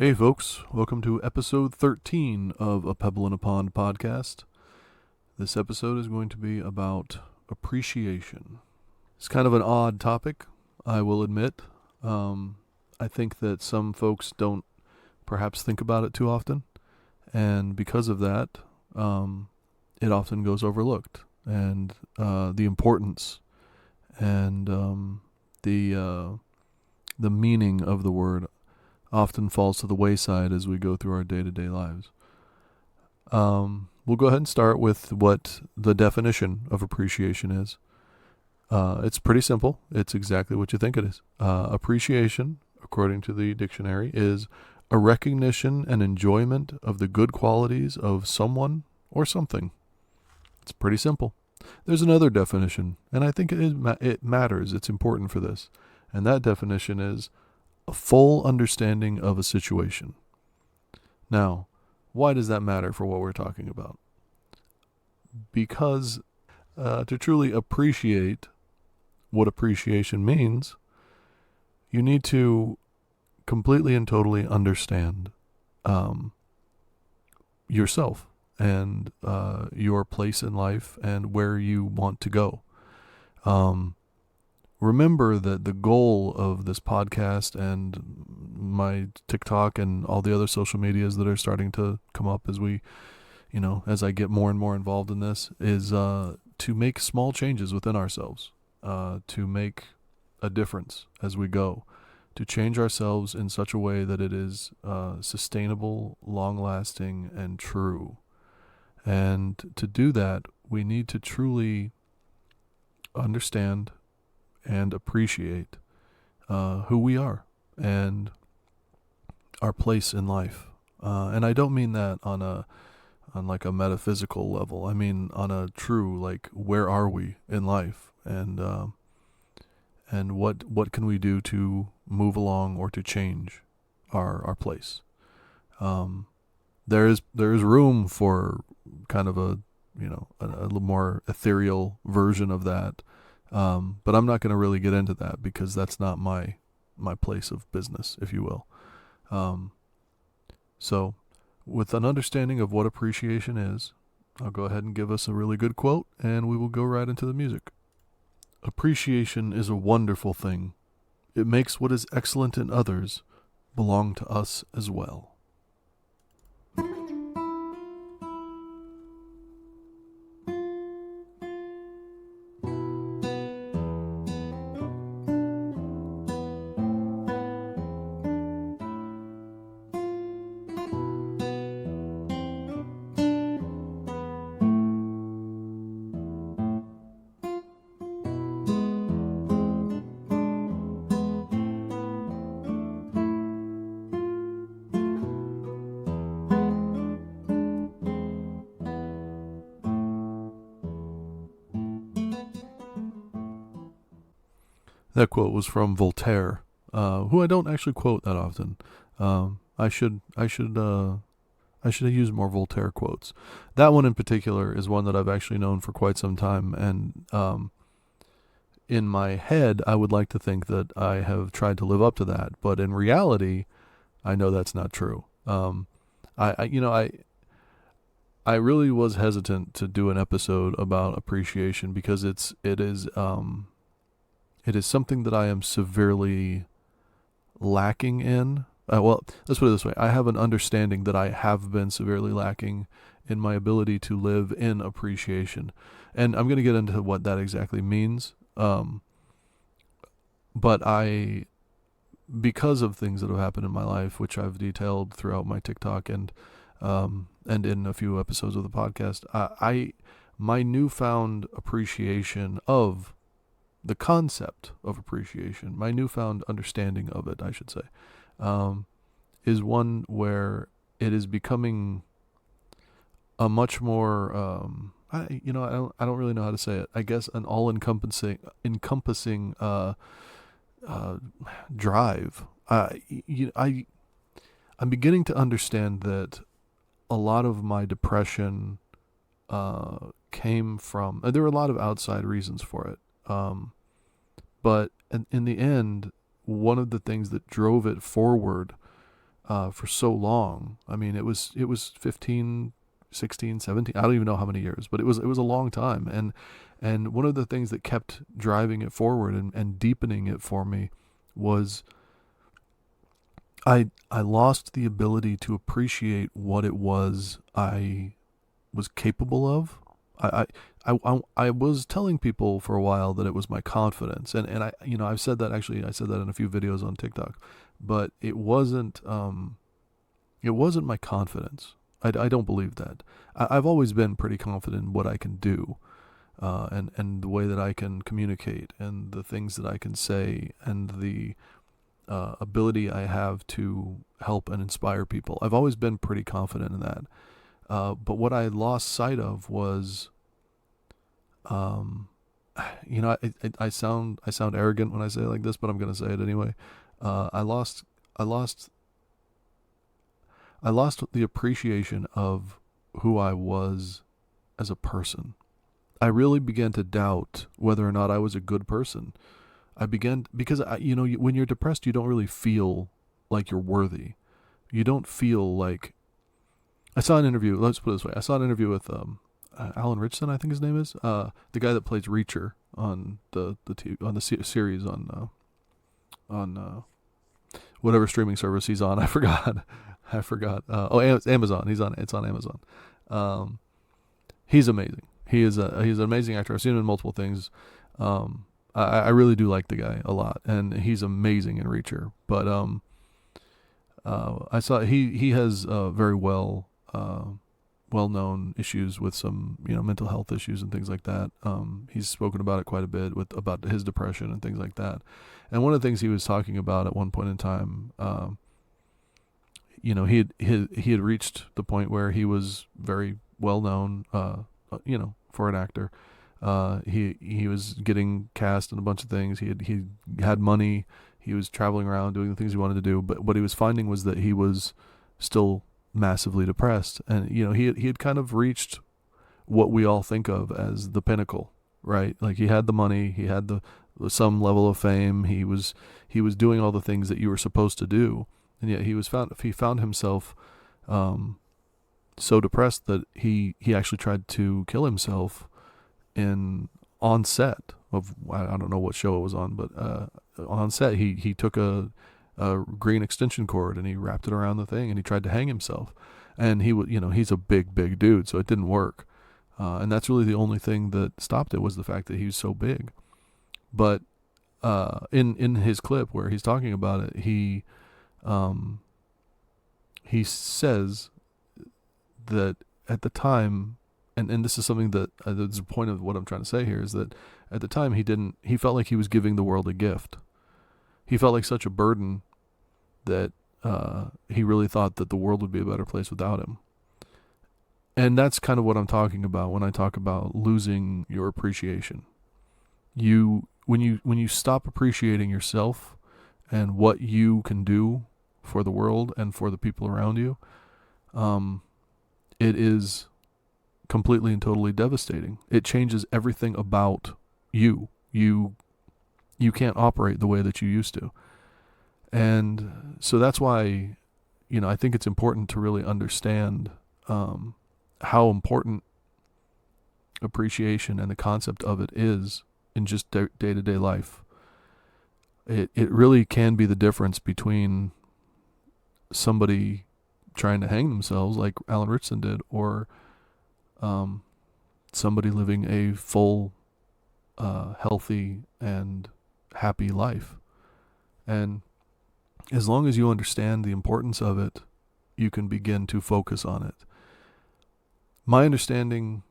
Hey, folks. Welcome to episode 13 of A Pebble in a Pond podcast. This episode is going to be about appreciation. It's kind of an odd topic, I will admit. I think that some folks don't perhaps think about it too often, and because of that, it often goes overlooked. And the importance and the meaning of the word often falls to the wayside as we go through our day-to-day lives. We'll go ahead and start with what the definition of appreciation is. It's pretty simple. It's exactly what you think it is. Appreciation, according to the dictionary, is a recognition and enjoyment of the good qualities of someone or something. It's pretty simple. There's another definition, and I think it matters. It's important for this. And that definition is a full understanding of a situation. Now, why does that matter for what we're talking about? Because to truly appreciate what appreciation means, you need to completely and totally understand yourself and your place in life and where you want to go. Remember that the goal of this podcast and my TikTok and all the other social medias that are starting to come up as I get more and more involved in this is to make small changes within ourselves, to make a difference as we go, to change ourselves in such a way that it is sustainable, long-lasting, and true. And to do that, we need to truly understand and appreciate who we are and our place in life. And I don't mean that on like a metaphysical level. I mean on a true, like, where are we in life, and what can we do to move along or to change our place. There is room for kind of a little more ethereal version of that. But I'm not going to really get into that because that's not my place of business, if you will. So with an understanding of what appreciation is, I'll go ahead and give us a really good quote, and we will go right into the music. Appreciation is a wonderful thing. It makes what is excellent in others belong to us as well. That quote was from Voltaire, who I don't actually quote that often. I should use more Voltaire quotes. That one in particular is one that I've actually known for quite some time, and in my head, I would like to think that I have tried to live up to that, but in reality, I know that's not true. I really was hesitant to do an episode about appreciation because it is something that I am severely lacking in. Well, let's put it this way. I have an understanding that I have been severely lacking in my ability to live in appreciation. And I'm going to get into what that exactly means. But because of things that have happened in my life, which I've detailed throughout my TikTok and in a few episodes of the podcast, my newfound appreciation of the concept of appreciation, my newfound understanding of it, I should say, is one where it is becoming a much more, I don't really know how to say it. I guess an all-encompassing drive. I'm beginning to understand that a lot of my depression came from. There were a lot of outside reasons for it. But in the end, one of the things that drove it forward for so long. I mean, it was 15, 16, 17. I don't even know how many years, but it was a long time. And one of the things that kept driving it forward and deepening it for me was I lost the ability to appreciate what it was I was capable of. I was telling people for a while that it was my confidence, and I've said that, actually I said that in a few videos on TikTok, but it wasn't my confidence. I don't believe that. I've always been pretty confident in what I can do, and the way that I can communicate, and the things that I can say, and the ability I have to help and inspire people. I've always been pretty confident in that. But what I lost sight of was, I sound arrogant when I say it like this, but I'm going to say it anyway. I lost the appreciation of who I was as a person. I really began to doubt whether or not I was a good person. Because when you're depressed, you don't really feel like you're worthy. You don't feel like. I saw an interview. Let's put it this way: I saw an interview with Alan Richson, I think his name is, the guy that plays Reacher on the series on whatever streaming service he's on. I forgot. It's Amazon. It's on Amazon. He's amazing. He's an amazing actor. I've seen him in multiple things. I really do like the guy a lot, and he's amazing in Reacher. But I saw he has very well-known issues with some mental health issues and things like that. He's spoken about it quite a bit about his depression and things like that. And one of the things he was talking about at one point in time, he had reached the point where he was very well known, for an actor. He was getting cast in a bunch of things. He had money. He was traveling around doing the things he wanted to do. But what he was finding was that he was still massively depressed, and he had kind of reached what we all think of as the pinnacle, right? Like, he had the money, he had some level of fame, he was doing all the things that you were supposed to do, and yet he found himself so depressed that he actually tried to kill himself on set of, I don't know what show it was on, but on set he took a green extension cord and he wrapped it around the thing and he tried to hang himself. And he's a big dude, so it didn't work. And that's really the only thing that stopped it, was the fact that he was so big. But in his clip where he's talking about it, he says that at the time, and this is something that the point of what I'm trying to say here, is that at the time he felt like he was giving the world a gift. He felt like such a burden that he really thought that the world would be a better place without him. And that's kind of what I'm talking about when I talk about losing your appreciation. When you stop appreciating yourself and what you can do for the world and for the people around you, it is completely and totally devastating. It changes everything about you. You can't operate the way that you used to. And so that's why, I think it's important to really understand how important appreciation and the concept of it is in just day-to-day life. It really can be the difference between somebody trying to hang themselves like Alan Richson did, or somebody living a full, healthy and happy life. And as long as you understand the importance of it, you can begin to focus on it. My understanding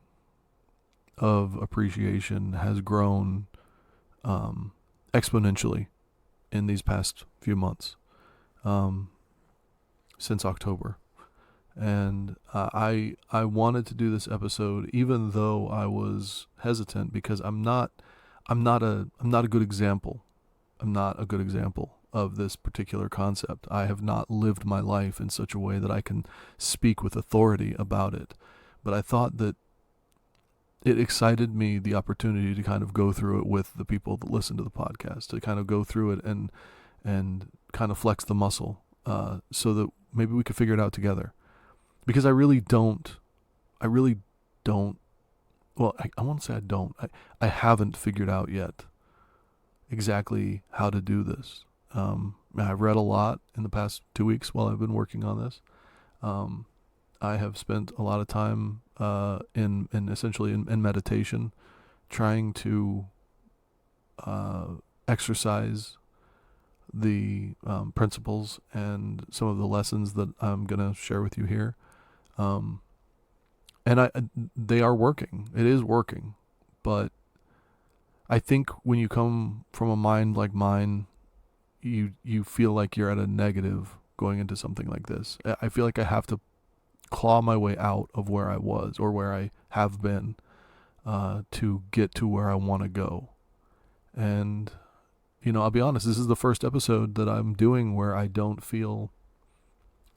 of appreciation has grown exponentially in these past few months, since October. And I wanted to do this episode even though I was hesitant, because I'm not a good example. I'm not a good example of this particular concept. I have not lived my life in such a way that I can speak with authority about it. But I thought that it excited me, the opportunity to kind of go through it with the people that listen to the podcast, to kind of go through it and kind of flex the muscle, so that maybe we could figure it out together. Because I really don't, well, I won't say I don't. I haven't figured out yet exactly how to do this. I've read a lot in the past 2 weeks while I've been working on this. I have spent a lot of time in essentially in meditation, trying to exercise the principles and some of the lessons that I'm going to share with you here. And they are working. It is working. But I think when you come from a mind like mine, you feel like you're at a negative going into something like this. I feel like I have to claw my way out of where I was or where I have been to get to where I want to go. And, I'll be honest, this is the first episode that I'm doing where I don't feel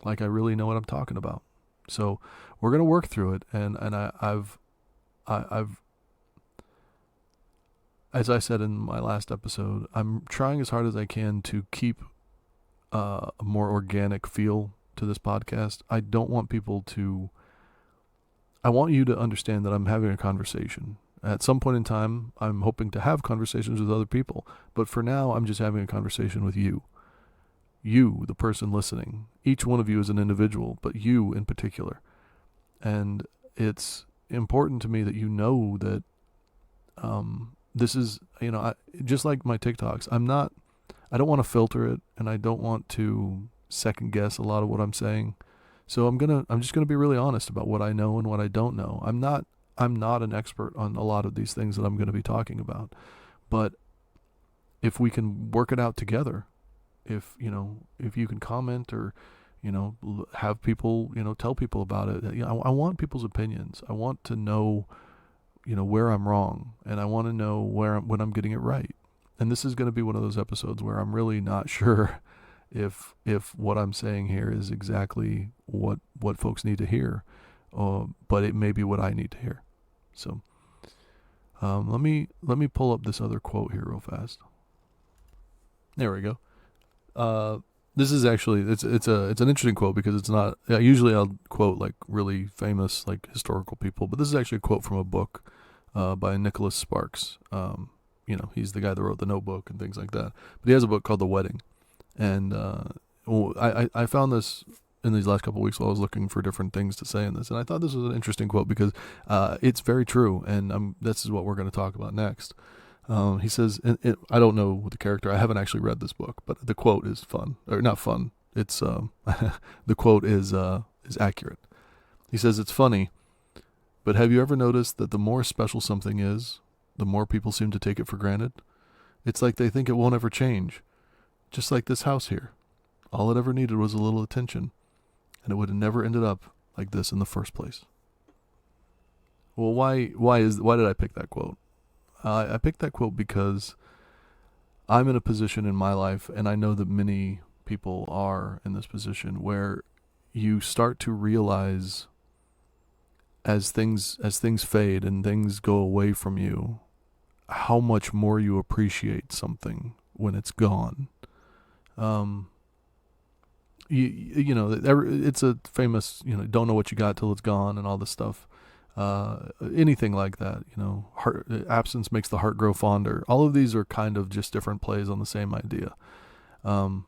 like I really know what I'm talking about. So we're going to work through it. And I've, as I said in my last episode, I'm trying as hard as I can to keep a more organic feel to this podcast. I don't want people to, I want you to understand that I'm having a conversation. At some point in time, I'm hoping to have conversations with other people. But for now, I'm just having a conversation with you. You, the person listening. Each one of you is an individual, but you in particular. And it's important to me that you know that this is, just like my TikToks, I don't want to filter it, and I don't want to second guess a lot of what I'm saying. So I'm just gonna be really honest about what I know and what I don't know. I'm not an expert on a lot of these things that I'm going to be talking about, but if we can work it out together, if you can comment or, have people, tell people about it. I want people's opinions. I want to know, where I'm wrong, and I want to know when I'm getting it right. And this is going to be one of those episodes where I'm really not sure if what I'm saying here is exactly what folks need to hear, but it may be what I need to hear. So let me pull up this other quote here real fast. There we go. This is actually it's an interesting quote because it's not. Usually I'll quote like really famous like historical people, but this is actually a quote from a book by Nicholas Sparks. He's the guy that wrote The Notebook and things like that. But he has a book called The Wedding, and I found this in these last couple of weeks while I was looking for different things to say in this, and I thought this was an interesting quote because it's very true, and this is what we're going to talk about next. He says, I don't know the character. I haven't actually read this book, but the quote is fun, or not fun. It's the quote is accurate. He says, "It's funny, but have you ever noticed that the more special something is, the more people seem to take it for granted? It's like they think it won't ever change. Just like this house here. All it ever needed was a little attention, and it would have never ended up like this in the first place." Well, why did I pick that quote? I picked that quote because I'm in a position in my life, and I know that many people are in this position, where you start to realize as things fade and things go away from you, how much more you appreciate something when it's gone. It's a famous, don't know what you got till it's gone and all this stuff. Anything like that, absence makes the heart grow fonder. All of these are kind of just different plays on the same idea. And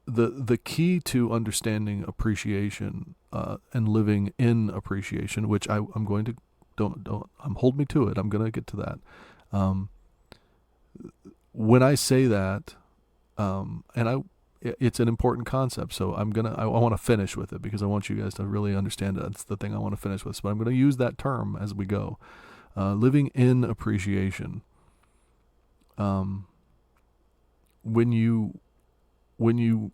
the key to understanding appreciation and living in appreciation, which I'm going to hold me to it. I'm going to get to that. When I say that, it's an important concept, so I want to finish with it because I want you guys to really understand it. That's the thing I want to finish with. But I'm going to use that term as we go. Living in appreciation. When you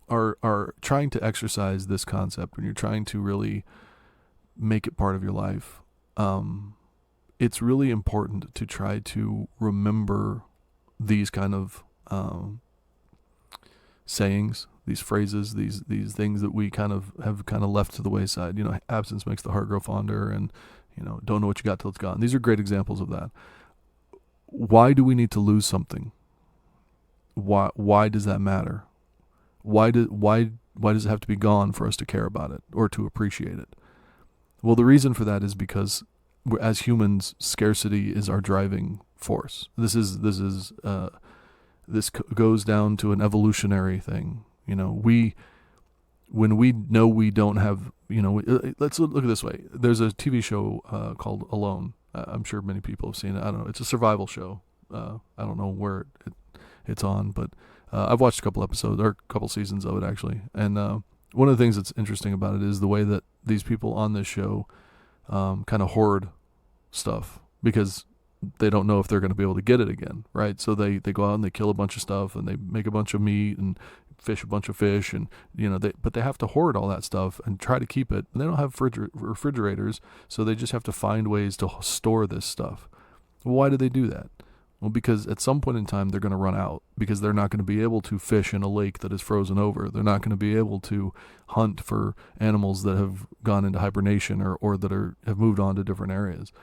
are trying to exercise this concept, when you're trying to really make it part of your life, it's really important to try to remember these kind of sayings, these phrases, these things that we have left to the wayside. Absence makes the heart grow fonder, and don't know what you got till it's gone. These are great examples of that. Why do we need to lose something? Why does that matter? Why Why does it have to be gone for us to care about it or to appreciate it? Well, the reason for that is because as humans, scarcity is our driving force. This goes down to an evolutionary thing. When we know we don't have, let's look at it this way. There's a TV show called Alone. I'm sure many people have seen it. I don't know. It's a survival show. I don't know where it's on, but I've watched a couple episodes, or a couple seasons of it actually. And one of the things that's interesting about it is the way that these people on this show kind of hoard stuff, because they don't know if they're going to be able to get it again, right? So they go out and they kill a bunch of stuff, and they make a bunch of meat and fish a bunch of fish, and but they have to hoard all that stuff and try to keep it. And they don't have refrigerators, so they just have to find ways to store this stuff. Well, why do they do that? Well, because at some point in time they're going to run out, because they're not going to be able to fish in a lake that is frozen over. They're not going to be able to hunt for animals that have gone into hibernation or that have moved on to different areas.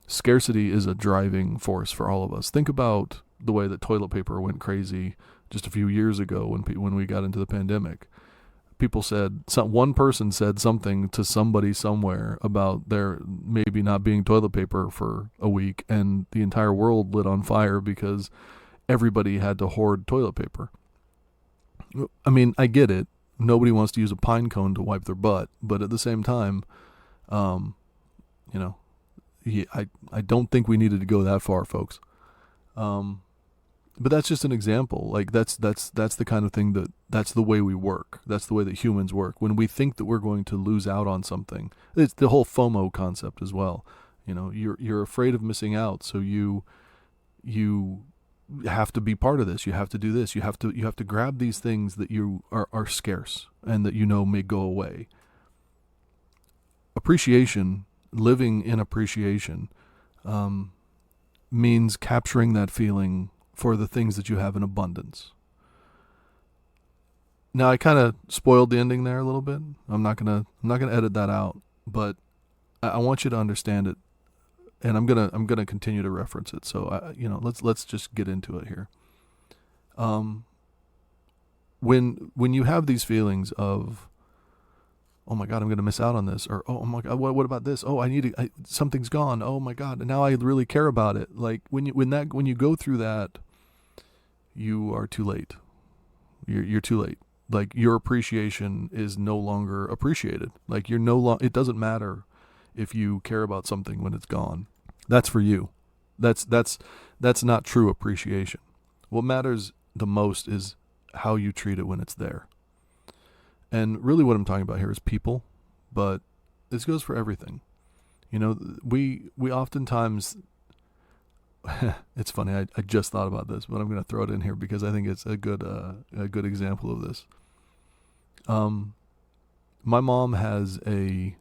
Scarcity is a driving force for all of us. Think about the way that toilet paper went crazy just a few years ago when we got into the pandemic. People said, one person said something to somebody somewhere about there maybe not being toilet paper for a week, and the entire world lit on fire because everybody had to hoard toilet paper. I mean, I get it. Nobody wants to use a pine cone to wipe their butt, but at the same time, I don't think we needed to go that far, folks. But that's just an example. Like that's the kind of thing that's the way we work. That's the way that humans work. When we think that we're going to lose out on something, it's the whole FOMO concept as well. You're afraid of missing out, so you have to be part of this. You have to do this. You have to grab these things that you are scarce and that may go away. Appreciation, living in appreciation, means capturing that feeling for the things that you have in abundance. Now, I kind of spoiled the ending there a little bit. I'm not gonna edit that out, but I want you to understand it, and I'm gonna continue to reference it. So let's just get into it here. When you have these feelings of, oh my God, I'm going to miss out on this, or oh my God, what about this? Oh, something's gone. Oh my God, and now I really care about it. Like when you go through that, you are too late. You're too late. Like your appreciation is no longer appreciated. Like it doesn't matter if you care about something when it's gone. That's for you. That's not true appreciation. What matters the most is how you treat it when it's there. And really what I'm talking about here is people, but this goes for everything. We oftentimes, it's funny, I just thought about this, but I'm going to throw it in here because I think it's a good example of this. My mom has a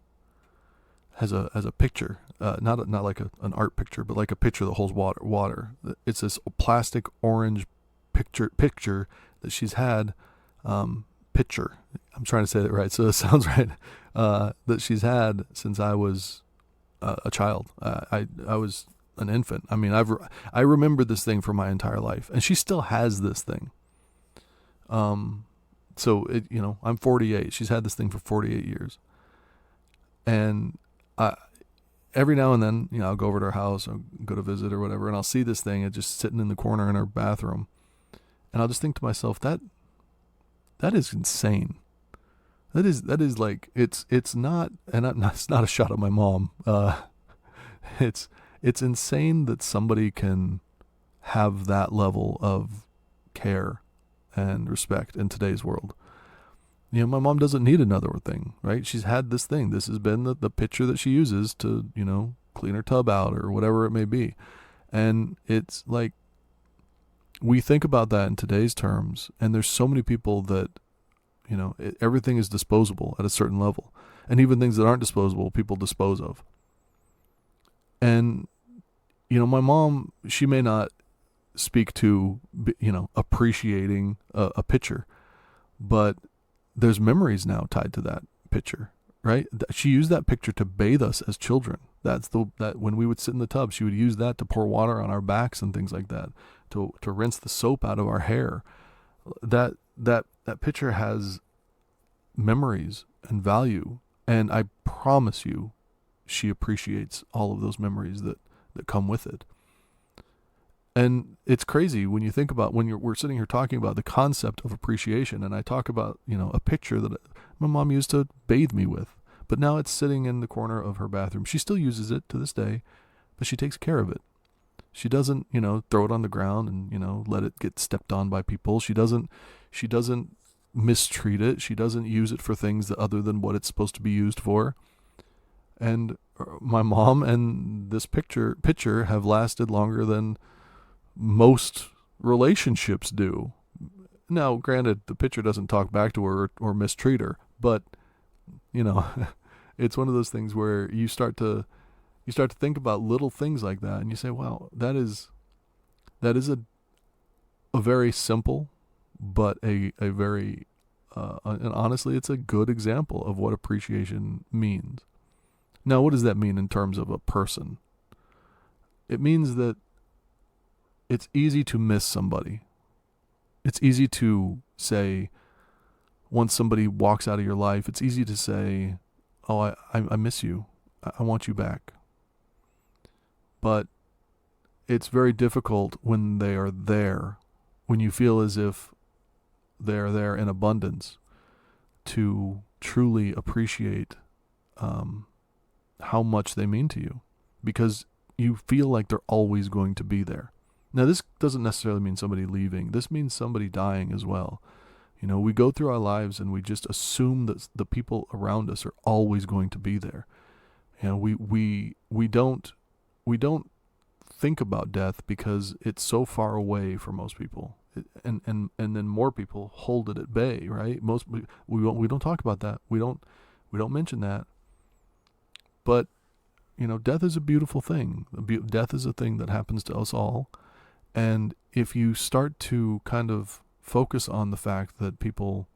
picture, not like an art picture, but like a picture that holds water. It's this plastic orange picture that she's had, picture. I'm trying to say that right, so it sounds right. That she's had since I was a child. I was an infant. I mean, I remember this thing for my entire life, and she still has this thing. So I'm 48. She's had this thing for 48 years, and every now and then, I'll go over to her house or go to visit or whatever, and I'll see this thing. It's just sitting in the corner in her bathroom, and I'll just think to myself, that is insane. That is like, it's not, and it's not a shot at my mom. It's insane that somebody can have that level of care and respect in today's world. My mom doesn't need another thing, right? She's had this thing. This has been the picture that she uses to, clean her tub out or whatever it may be. And it's like, we think about that in today's terms, and there's so many people that, everything is disposable at a certain level. And even things that aren't disposable, people dispose of. And, my mom, she may not speak to, appreciating a picture, but there's memories now tied to that picture, right? She used that picture to bathe us as children. That when we would sit in the tub, she would use that to pour water on our backs and things like that, to rinse the soap out of our hair. That picture has memories and value. And I promise you, she appreciates all of those memories that come with it. And it's crazy when you think about we're sitting here talking about the concept of appreciation, and I talk about, a picture that my mom used to bathe me with, but now it's sitting in the corner of her bathroom. She still uses it to this day, but she takes care of it. She doesn't, throw it on the ground and, let it get stepped on by people. She doesn't mistreat it. She doesn't use it for things other than what it's supposed to be used for. And my mom and this pitcher have lasted longer than most relationships do. Now, granted, the pitcher doesn't talk back to her or mistreat her, but it's one of those things where you start to think about little things like that, and you say, "Wow, that is a very simple, but a very and honestly, it's a good example of what appreciation means." Now, what does that mean in terms of a person? It means that it's easy to miss somebody. It's easy to say, once somebody walks out of your life, it's easy to say, "Oh, I miss you. I want you back." But it's very difficult when they are there, when you feel as if they're there in abundance, to truly appreciate how much they mean to you, because you feel like they're always going to be there. Now, this doesn't necessarily mean somebody leaving. This means somebody dying as well. We go through our lives and we just assume that the people around us are always going to be there. We don't think about death because it's so far away for most people, and then more people hold it at bay, right? We don't talk about that. We don't mention that. But death is a beautiful thing. Death is a thing that happens to us all. And if you start to kind of focus on the fact that people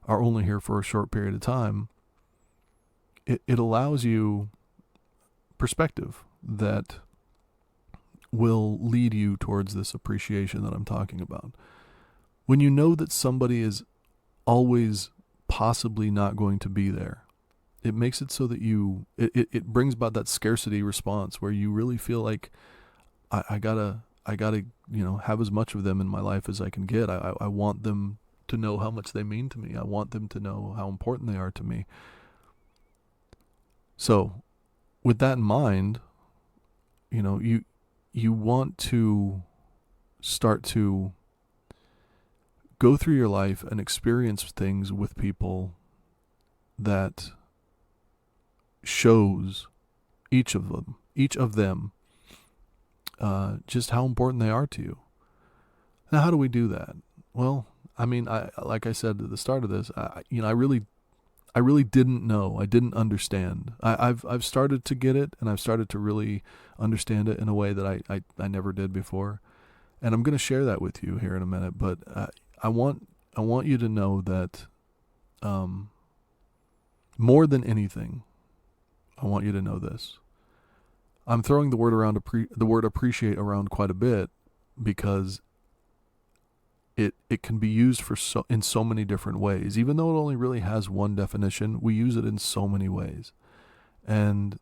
are only here for a short period of time, it allows you perspective that will lead you towards this appreciation that I'm talking about. When you know that somebody is always possibly not going to be there, it makes it so that it brings about that scarcity response where you really feel like I gotta have as much of them in my life as I can get. I want them to know how much they mean to me. I want them to know how important they are to me. So with that in mind, you want to start to go through your life and experience things with people that shows each of them just how important they are to you. Now, how do we do that? Well, like I said at the start of this, I really didn't know. I didn't understand. I've started to get it, and I've started to really understand it in a way that I never did before. And I'm going to share that with you here in a minute. But I want you to know that more than anything, I want you to know this. I'm throwing the word appreciate around quite a bit because it can be used in so many different ways. Even though it only really has one definition, we use it in so many ways. And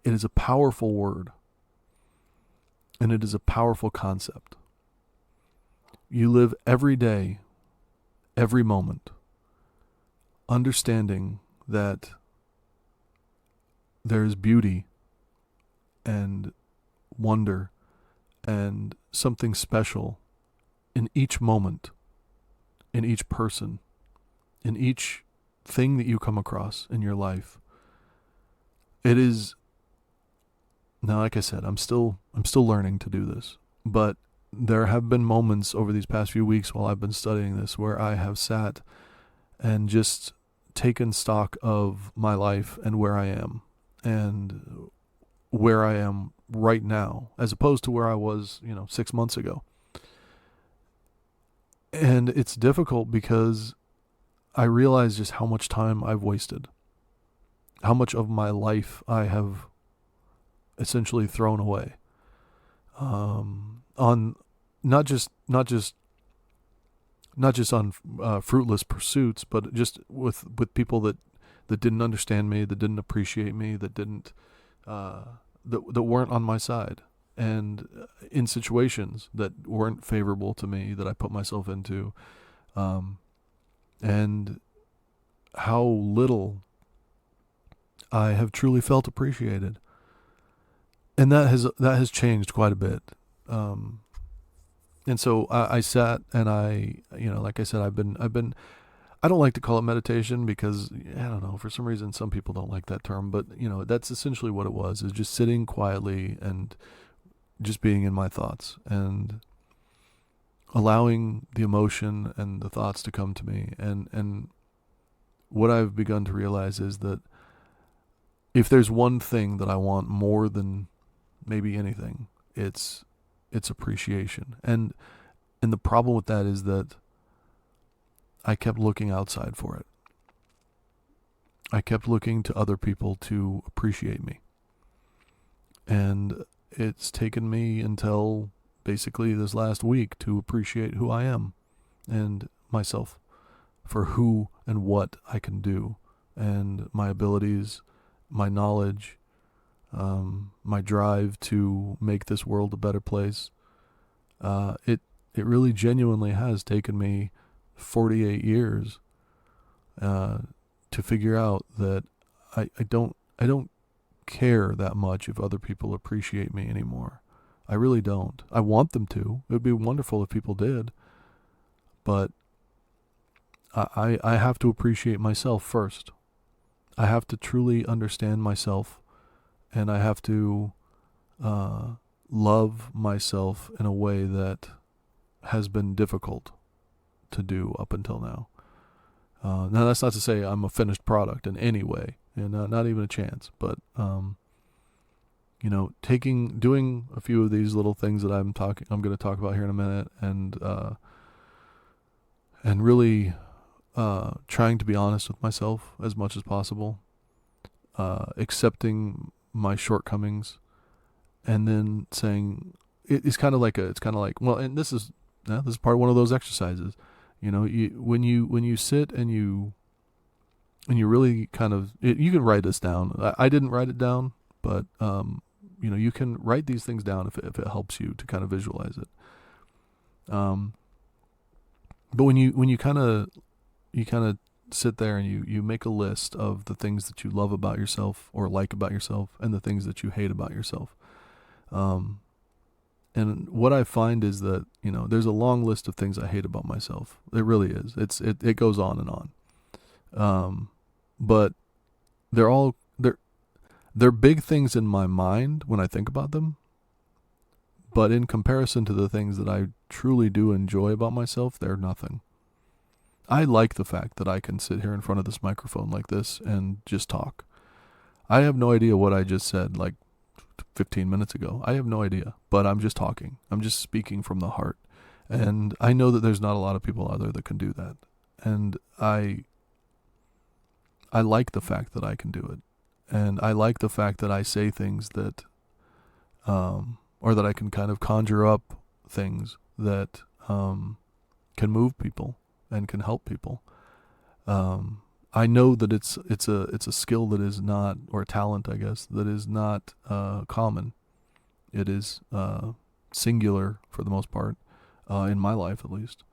it is a powerful word. And it is a powerful concept. You live every day, every moment, understanding that there's beauty and wonder and something special in each moment, in each person, in each thing that you come across in your life. It is, now like I said, I'm still learning to do this, but there have been moments over these past few weeks while I've been studying this where I have sat and just taken stock of my life and where I am right now, as opposed to where I was, 6 months ago. And it's difficult because I realize just how much time I've wasted, how much of my life I have essentially thrown away, on not just not just on fruitless pursuits, but just with people that didn't understand me, that didn't appreciate me, that didn't that weren't on my side, and in situations that weren't favorable to me that I put myself into, and how little I have truly felt appreciated, and that has changed quite a bit. And so I sat and like I said, I've been I don't like to call it meditation because I don't know, for some reason some people don't like that term, but that's essentially what it was, is just sitting quietly and just being in my thoughts and allowing the emotion and the thoughts to come to me. And what I've begun to realize is that if there's one thing that I want more than maybe anything, it's appreciation. And the problem with that is that I kept looking outside for it. I kept looking to other people to appreciate me. And it's taken me until basically this last week to appreciate who I am and myself for who and what I can do, and my abilities, my knowledge, my drive to make this world a better place. It really genuinely has taken me 48 years to figure out that I don't care that much if other people appreciate me anymore. I really don't. I want them to. It would be wonderful if people did, but I have to appreciate myself first. I have to truly understand myself, and I have to love myself in a way that has been difficult to do up until now. Now, that's not to say I'm a finished product in any way, and not even a chance. But doing a few of these little things that I'm going to talk about here in a minute, and really trying to be honest with myself as much as possible, accepting my shortcomings, and then saying it's kind of like well, and this is part of one of those exercises. When you sit and you really kind of, you can write this down. I didn't write it down, but you can write these things down if it helps you to kind of visualize it. But when you kind of sit there and you make a list of the things that you love about yourself or like about yourself, and the things that you hate about yourself. And what I find is that, there's a long list of things I hate about myself. It really is. It goes on and on. But they're big things in my mind when I think about them. But in comparison to the things that I truly do enjoy about myself, they're nothing. I like the fact that I can sit here in front of this microphone like this and just talk. I have no idea what I just said, like 15 minutes ago. I have no idea, but I'm just talking. I'm just speaking from the heart. And I know that there's not a lot of people out there that can do that. And I like the fact that I can do it. And I like the fact that I say things that, or that I can kind of conjure up things that can move people and can help people. I know that it's a skill that is not, or a talent, I guess, that is not common. It is singular for the most part, in my life at least,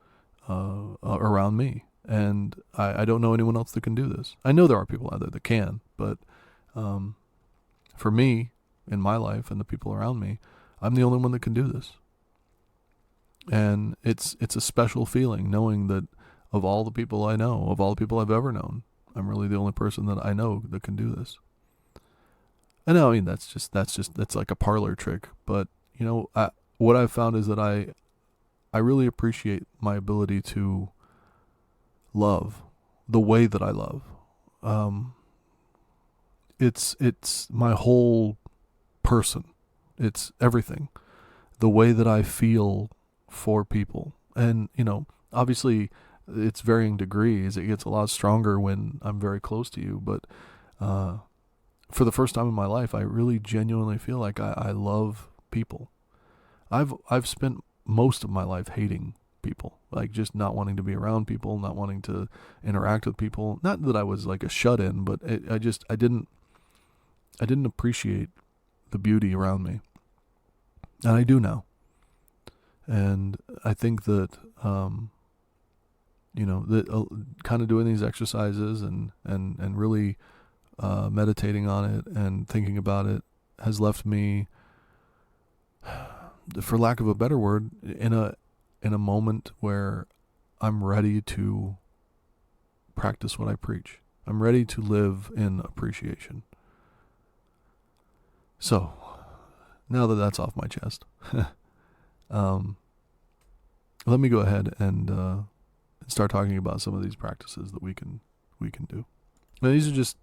around me. And I don't know anyone else that can do this. I know there are people out there that can, but for me, in my life and the people around me, I'm the only one that can do this. And it's a special feeling knowing that of all the people I know, of all the people I've ever known, I'm really the only person that I know that can do this. And I mean, that's like a parlor trick. But, what I've found is that I really appreciate my ability to love the way that I love. It's my whole person. It's everything. The way that I feel for people. And, obviously it's varying degrees. It gets a lot stronger when I'm very close to you. But for the first time in my life, I really genuinely feel like I love people. I've spent most of my life hating people, like just not wanting to be around people, not wanting to interact with people. Not that I was like a shut-in, but I didn't appreciate the beauty around me, and I do now. And I think that kind of doing these exercises and really meditating on it and thinking about it has left me, for lack of a better word, in a moment where I'm ready to practice what I preach. I'm ready to live in appreciation. So, now that that's off my chest, let me go ahead and start talking about some of these practices that we can do. Now, these are just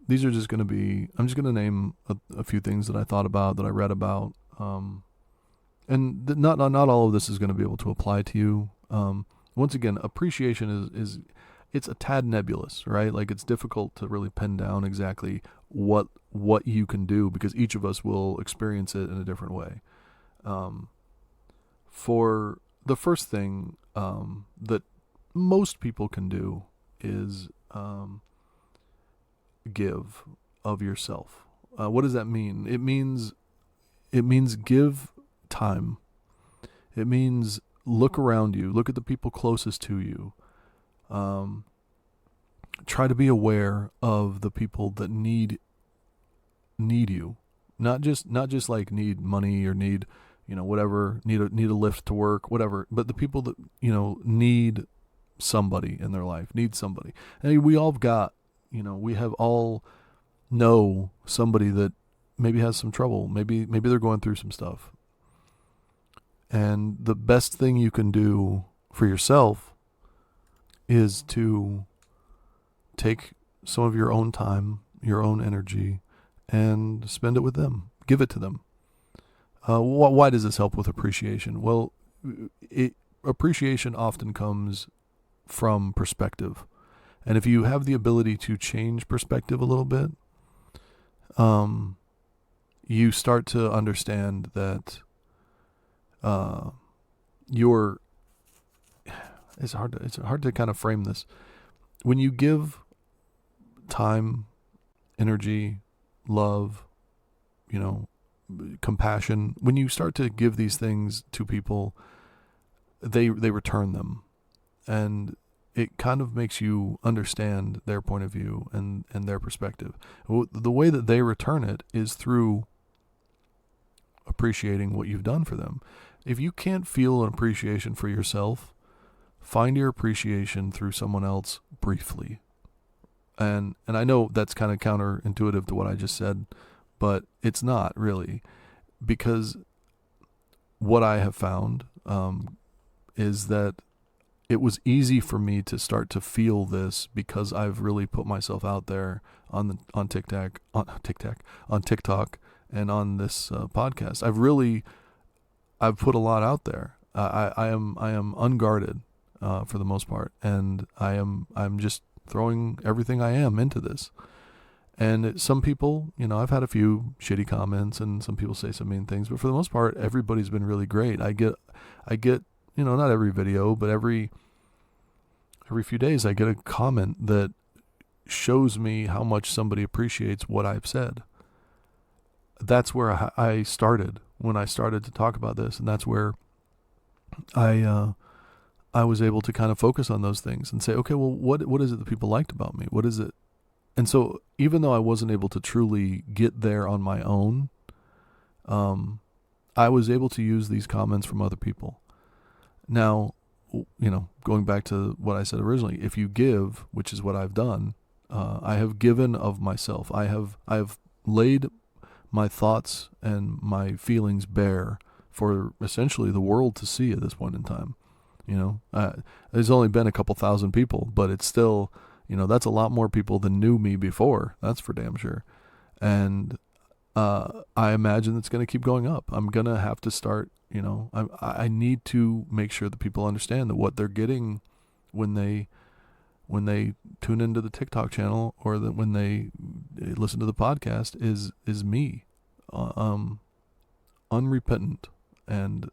going to be, I'm just going to name a few things that I thought about, that I read about, and not all of this is going to be able to apply to you. Once again, appreciation is it's a tad nebulous, right? Like, it's difficult to really pin down exactly what you can do, because each of us will experience it in a different way. For the first thing that most people can do is give of yourself. What does that mean? It means give time. It means look around you, look at the people closest to you. Try to be aware of the people that need you, not just like need money or need, whatever, need a lift to work, whatever, but the people that, need somebody in their life, need somebody. And we all got, we have all know somebody that maybe has some trouble. Maybe they're going through some stuff. And the best thing you can do for yourself is to take some of your own time, your own energy, and spend it with them. Give it to them. Why does this help with appreciation? Well, appreciation often comes from perspective. And if you have the ability to change perspective a little bit, you start to understand that it's hard to kind of frame this. When you give time, energy, love, compassion, when you start to give these things to people, they return them. And it kind of makes you understand their point of view and their perspective. The way that they return it is through appreciating what you've done for them. If you can't feel an appreciation for yourself, find your appreciation through someone else briefly. And I know that's kind of counterintuitive to what I just said, but it's not really, because what I have found is that it was easy for me to start to feel this because I've really put myself out there on TikTok, and on this podcast. I've put a lot out there. I am unguarded for the most part, and I'm just throwing everything I am into this. And some people, I've had a few shitty comments, and some people say some mean things, but for the most part, everybody's been really great. I get, not every video, but every few days I get a comment that shows me how much somebody appreciates what I've said. That's where I started when I started to talk about this, and that's where I was able to kind of focus on those things and say, okay, well, what is it that people liked about me? What is it? And so even though I wasn't able to truly get there on my own, I was able to use these comments from other people. Now, going back to what I said originally, if you give, which is what I've done, I have given of myself. I have laid my thoughts and my feelings bare for essentially the world to see at this point in time. There's only been a couple thousand people, but it's still, that's a lot more people than knew me before. That's for damn sure. And I imagine it's going to keep going up. I'm going to have to start, I need to make sure that people understand that what they're getting when they tune into the TikTok channel, or that when they listen to the podcast, is me, unrepentant and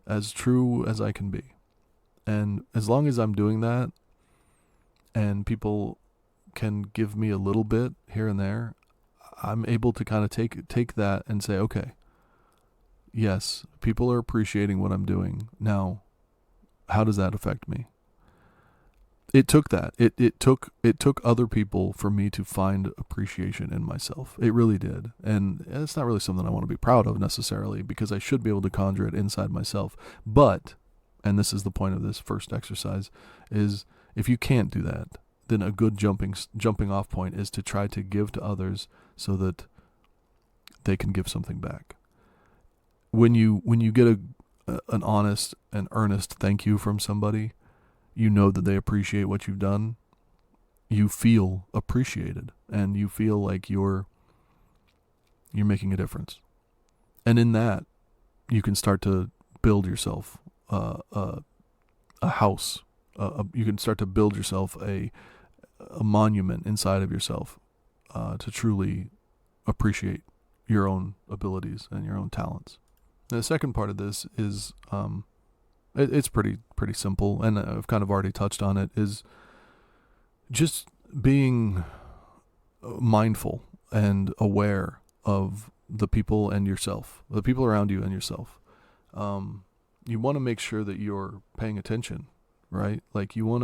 as true as I can be. And as long as I'm doing that and people can give me a little bit here and there, I'm able to kind of take that and say, okay, yes, people are appreciating what I'm doing. Now, how does that affect me? It took that. It took other people for me to find appreciation in myself. It really did. And it's not really something I want to be proud of necessarily, because I should be able to conjure it inside myself. But, and this is the point of this first exercise, is if you can't do that, then a good jumping off point is to try to give to others so that they can give something back. When you get an honest and earnest thank you from somebody, you know that they appreciate what you've done. You feel appreciated, and you feel like you're making a difference. And in that, you can start to build yourself a house. You can start to build yourself a monument inside of yourself to truly appreciate your own abilities and your own talents. And the second part of this is it's pretty simple, and I've kind of already touched on it, is just being mindful and aware of the people and yourself, the people around you and yourself. You want to make sure that you're paying attention, right? Like you want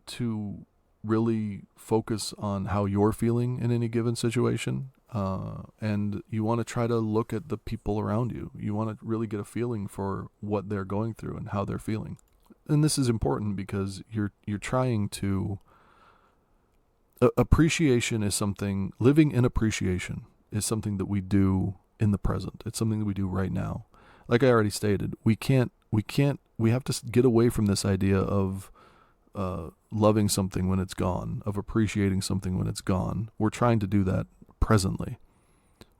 to really focus on how you're feeling in any given situation. And you want to try to look at the people around you. You want to really get a feeling for what they're going through and how they're feeling. And this is important because you're trying to appreciation is something, living in appreciation is something that we do in the present. It's something that we do right now. Like I already stated, we have to get away from this idea of loving something when it's gone, of appreciating something when it's gone. We're trying to do that presently.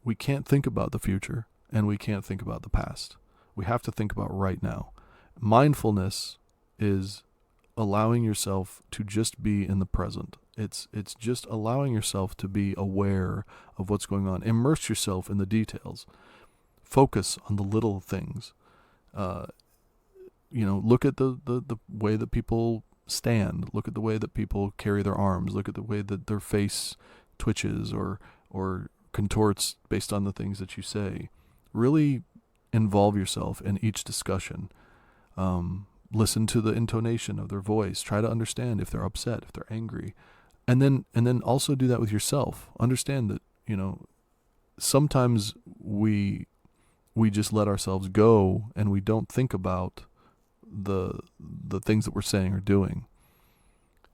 We can't think about the future, and we can't think about the past. We have to think about right now. Mindfulness is allowing yourself to just be in the present. It's just allowing yourself to be aware of what's going on. Immerse yourself in the details. Focus on the little things. Look at the way that people stand. Look at the way that people carry their arms. Look at the way that their face twitches or contorts based on the things that you say. Really involve yourself in each discussion. Listen to the intonation of their voice. Try to understand if they're upset, if they're angry. And then also do that with yourself. Understand that, sometimes we just let ourselves go and we don't think about the things that we're saying or doing.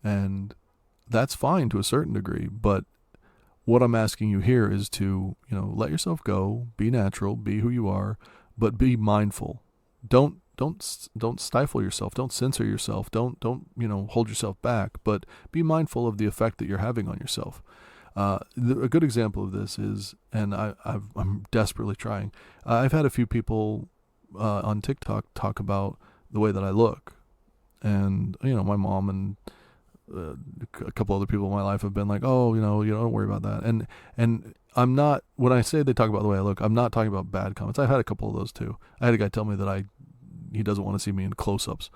And that's fine to a certain degree, but what I'm asking you here is to, let yourself go, be natural, be who you are, but be mindful. Don't stifle yourself. Don't censor yourself. Don't hold yourself back, but be mindful of the effect that you're having on yourself. A good example of this is, and I'm desperately trying, I've had a few people on TikTok talk about the way that I look. And, my mom and a couple other people in my life have been like, oh, you don't worry about that. And I'm not, when I say they talk about the way I look, I'm not talking about bad comments. I've had a couple of those too. I had a guy tell me that he doesn't want to see me in close-ups,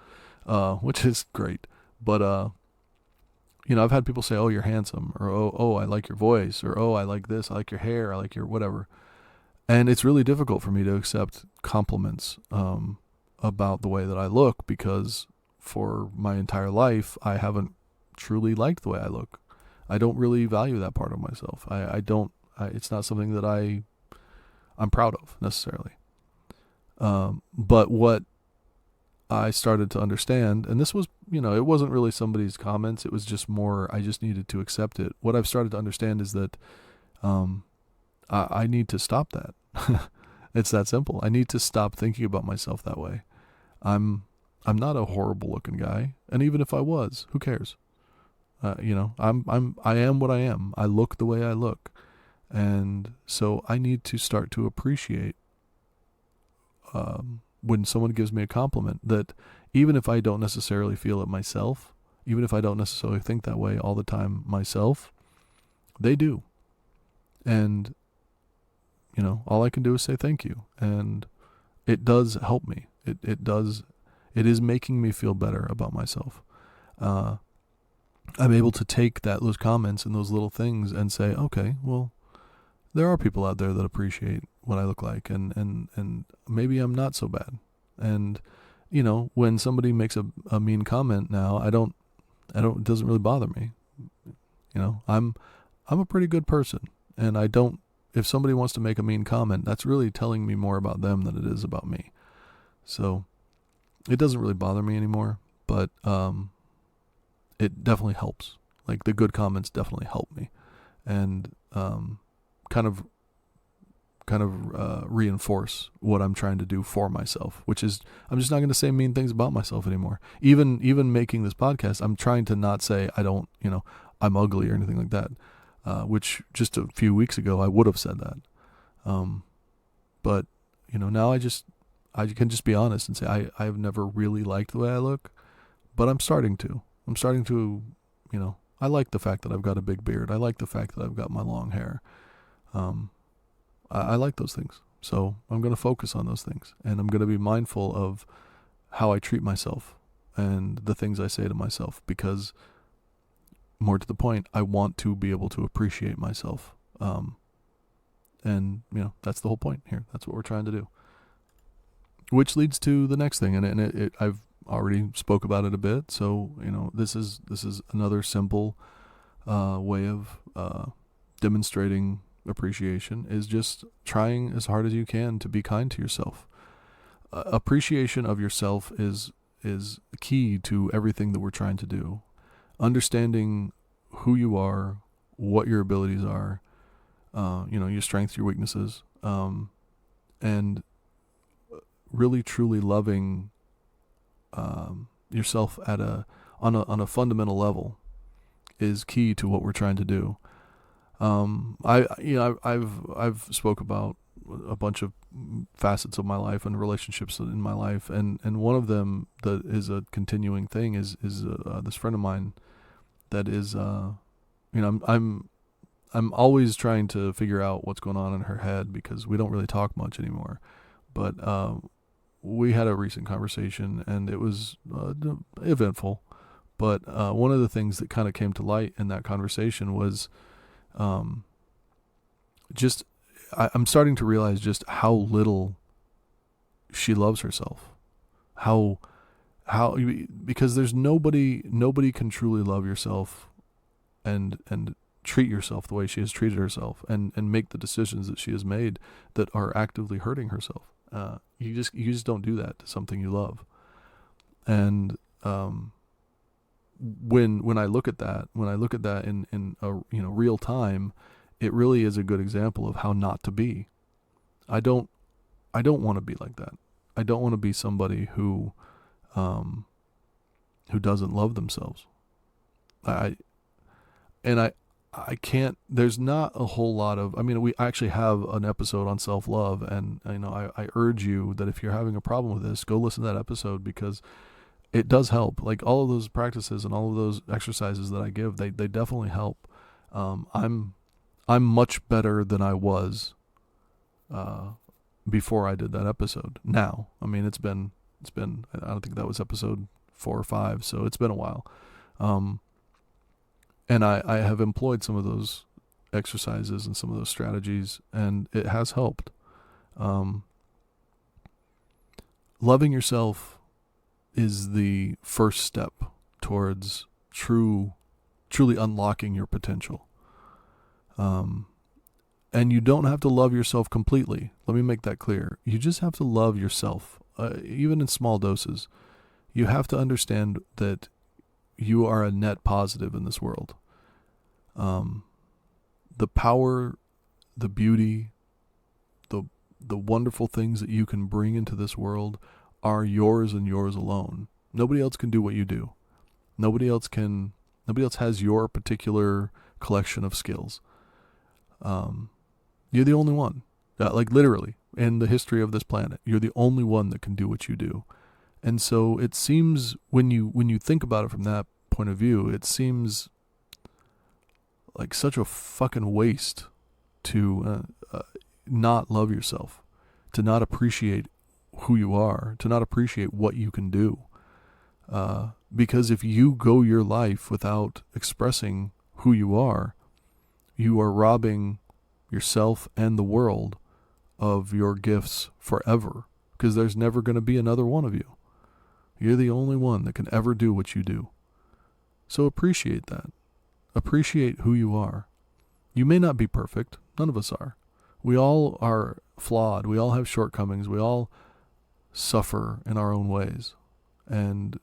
which is great. But, I've had people say, oh, you're handsome, or, oh, I like your voice, or, oh, I like this, I like your hair, I like your whatever. And it's really difficult for me to accept compliments about the way that I look, because for my entire life, I haven't truly liked the way I look. I don't really value that part of myself. It's not something that I'm proud of necessarily. But what I started to understand, and this was, it wasn't really somebody's comments. It was just more, I just needed to accept it. What I've started to understand is that I need to stop that. It's that simple. I need to stop thinking about myself that way. I'm not a horrible looking guy, and even if I was, who cares? I am what I am. I look the way I look, and so I need to start to appreciate when someone gives me a compliment, that even if I don't necessarily feel it myself, even if I don't necessarily think that way all the time myself, they do. And, all I can do is say thank you. And it does help me. It does It is making me feel better about myself. I'm able to take those comments and those little things and say, okay, well, there are people out there that appreciate what I look like, and maybe I'm not so bad. And, when somebody makes a mean comment now, it doesn't really bother me. I'm a pretty good person, and if somebody wants to make a mean comment, that's really telling me more about them than it is about me. So it doesn't really bother me anymore, but, it definitely helps. Like, the good comments definitely help me, and kind of reinforce what I'm trying to do for myself, which is I'm just not going to say mean things about myself anymore. Even making this podcast, I'm trying to not say I'm ugly or anything like that, which just a few weeks ago I would have said that. But now I can just be honest and say I've never really liked the way I look, but I'm starting to, I like the fact that I've got a big beard. I like the fact that I've got my long hair. I like those things. So I'm going to focus on those things, and I'm going to be mindful of how I treat myself and the things I say to myself, because, more to the point, I want to be able to appreciate myself. And that's the whole point here. That's what we're trying to do. Which leads to the next thing, and I've already spoke about it a bit. So this is another simple way of demonstrating appreciation, is just trying as hard as you can to be kind to yourself. Appreciation of yourself is key to everything that we're trying to do. Understanding who you are, what your abilities are, your strengths, your weaknesses, and really truly loving yourself on a fundamental level is key to what we're trying to do. I've spoke about a bunch of facets of my life and relationships in my life, and one of them that is a continuing thing is this friend of mine that is I'm always trying to figure out what's going on in her head, because we don't really talk much anymore. But we had a recent conversation, and it was eventful. But one of the things that kind of came to light in that conversation was I'm starting to realize just how little she loves herself. How because there's nobody can truly love yourself and treat yourself the way she has treated herself, and make the decisions that she has made that are actively hurting herself. You just don't do that to something you love. And when I look at that in real time, it really is a good example of how not to be. I don't want to be like that. I don't want to be somebody who doesn't love themselves. I can't, there's not a whole lot of, we actually have an episode on self-love, and I urge you that if you're having a problem with this, go listen to that episode, because it does help. Like, all of those practices and all of those exercises that I give, they definitely help. I'm much better than I was before I did that episode. Now, it's been I don't think that was episode 4 or 5, so it's been a while. And I have employed some of those exercises and some of those strategies, and it has helped. Loving yourself is the first step towards truly unlocking your potential. And you don't have to love yourself completely. Let me make that clear. You just have to love yourself, even in small doses. You have to understand that you are a net positive in this world. The power, the beauty, the wonderful things that you can bring into this world are yours and yours alone. Nobody else can do what you do. Nobody else has your particular collection of skills. You're the only one. Like, literally, in the history of this planet, you're the only one that can do what you do. And so it seems, when you think about it from that point of view, it seems like such a fucking waste to not love yourself, to not appreciate who you are, to not appreciate what you can do. Because if you go your life without expressing who you are robbing yourself and the world of your gifts forever, because there's never going to be another one of you. You're the only one that can ever do what you do. So appreciate that. Appreciate who you are. You may not be perfect. None of us are. We all are flawed. We all have shortcomings. We all suffer in our own ways. And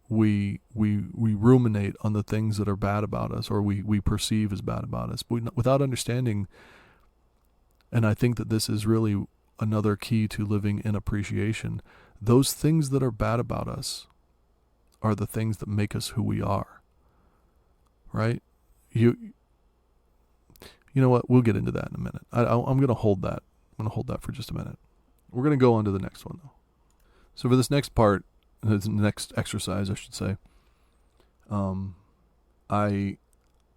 we ruminate on the things that are bad about us, or we perceive as bad about us, without understanding. And I think that this is really another key to living in appreciation. Those things that are bad about us are the things that make us who we are. Right? You know what? We'll get into that in a minute. I'm going to hold that. I'm going to hold that for just a minute. We're going to go on to the next one, though. So for this next part, the next exercise, I should say,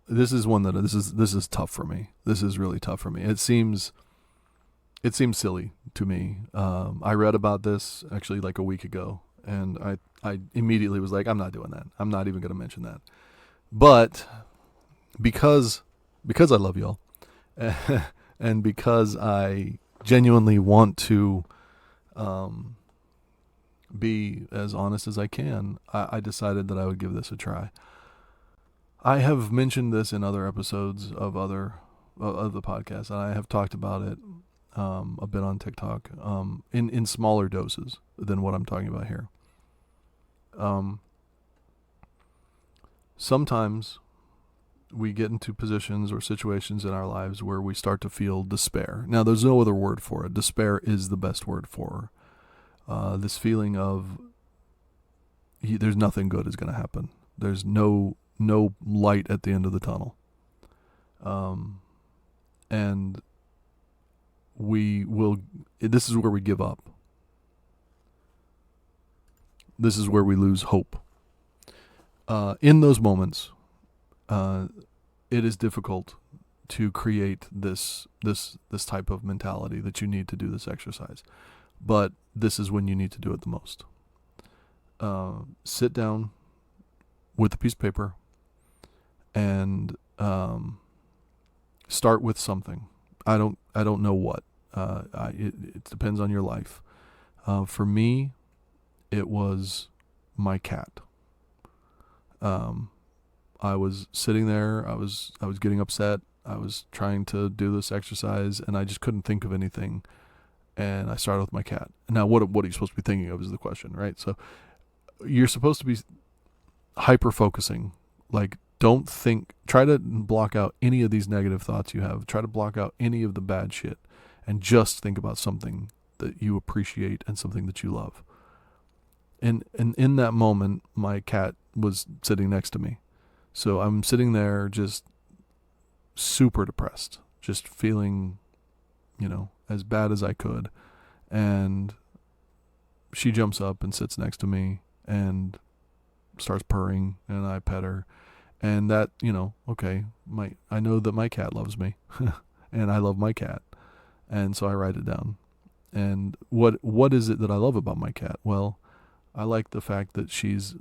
this is one that this is tough for me. This is really tough for me. It seems silly to me. I read about this actually like a week ago, and I immediately was like, I'm not doing that. I'm not even going to mention that. But because I love y'all, and because I genuinely want to be as honest as I can, I decided that I would give this a try. I have mentioned this in other episodes of the podcast, and I have talked about it a bit on TikTok, in smaller doses than what I'm talking about here. Sometimes we get into positions or situations in our lives where we start to feel despair. Now, there's no other word for it. Despair is the best word for this feeling of there's nothing good is going to happen. There's no light at the end of the tunnel. And this is where we give up. This is where we lose hope. In those moments, it is difficult to create this type of mentality that you need to do this exercise. But this is when you need to do it the most. Sit down with a piece of paper and start with something. I don't know what. It depends on your life. For me, it was my cat. I was sitting there. I was getting upset. I was trying to do this exercise, and I just couldn't think of anything. And I started with my cat. Now, what are you supposed to be thinking of is the question, right? So you're supposed to be hyper-focusing. Like, try to block out any of these negative thoughts you have. Try to block out any of the bad shit. And just think about something that you appreciate and something that you love. And in that moment, my cat was sitting next to me. So I'm sitting there just super depressed, just feeling, as bad as I could. And she jumps up and sits next to me and starts purring, and I pet her. And that, okay, I know that my cat loves me and I love my cat. And so I write it down. And what is it that I love about my cat? Well, I like the fact that she's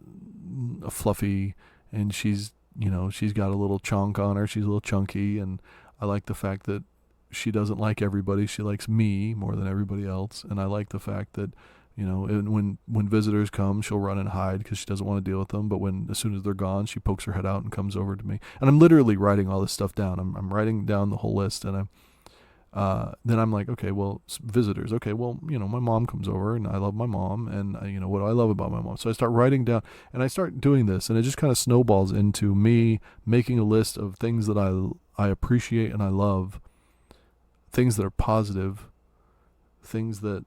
fluffy, and she's got a little chunk on her. She's a little chunky. And I like the fact that she doesn't like everybody. She likes me more than everybody else. And I like the fact that, when visitors come, she'll run and hide because she doesn't want to deal with them. But as soon as they're gone, she pokes her head out and comes over to me. And I'm literally writing all this stuff down. I'm writing down the whole list, and then I'm like, okay, well, visitors. Okay, well, my mom comes over, and I love my mom, and what do I love about my mom? So I start writing down, and I start doing this, and it just kind of snowballs into me making a list of things that I appreciate and I love, things that are positive, things that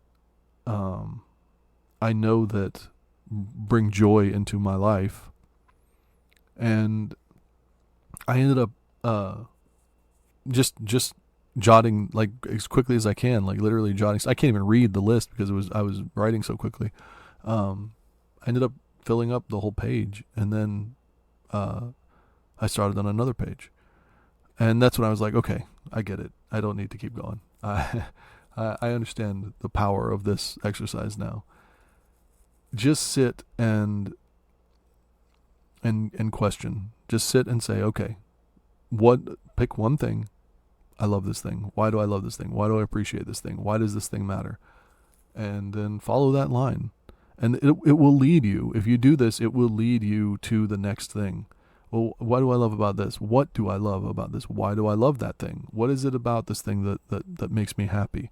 I know that bring joy into my life. And I ended up just jotting, like, as quickly as I can, like literally jotting. I can't even read the list because I was writing so quickly. I ended up filling up the whole page, and then I started on another page. And that's when I was like, okay, I get it. I don't need to keep going. I understand the power of this exercise now. Just sit and question. Just sit and say, okay, pick one thing. I love this thing. Why do I love this thing? Why do I appreciate this thing? Why does this thing matter? And then follow that line. And it will lead you. If you do this, it will lead you to the next thing. Well, what do I love about this? What do I love about this? Why do I love that thing? What is it about this thing that makes me happy?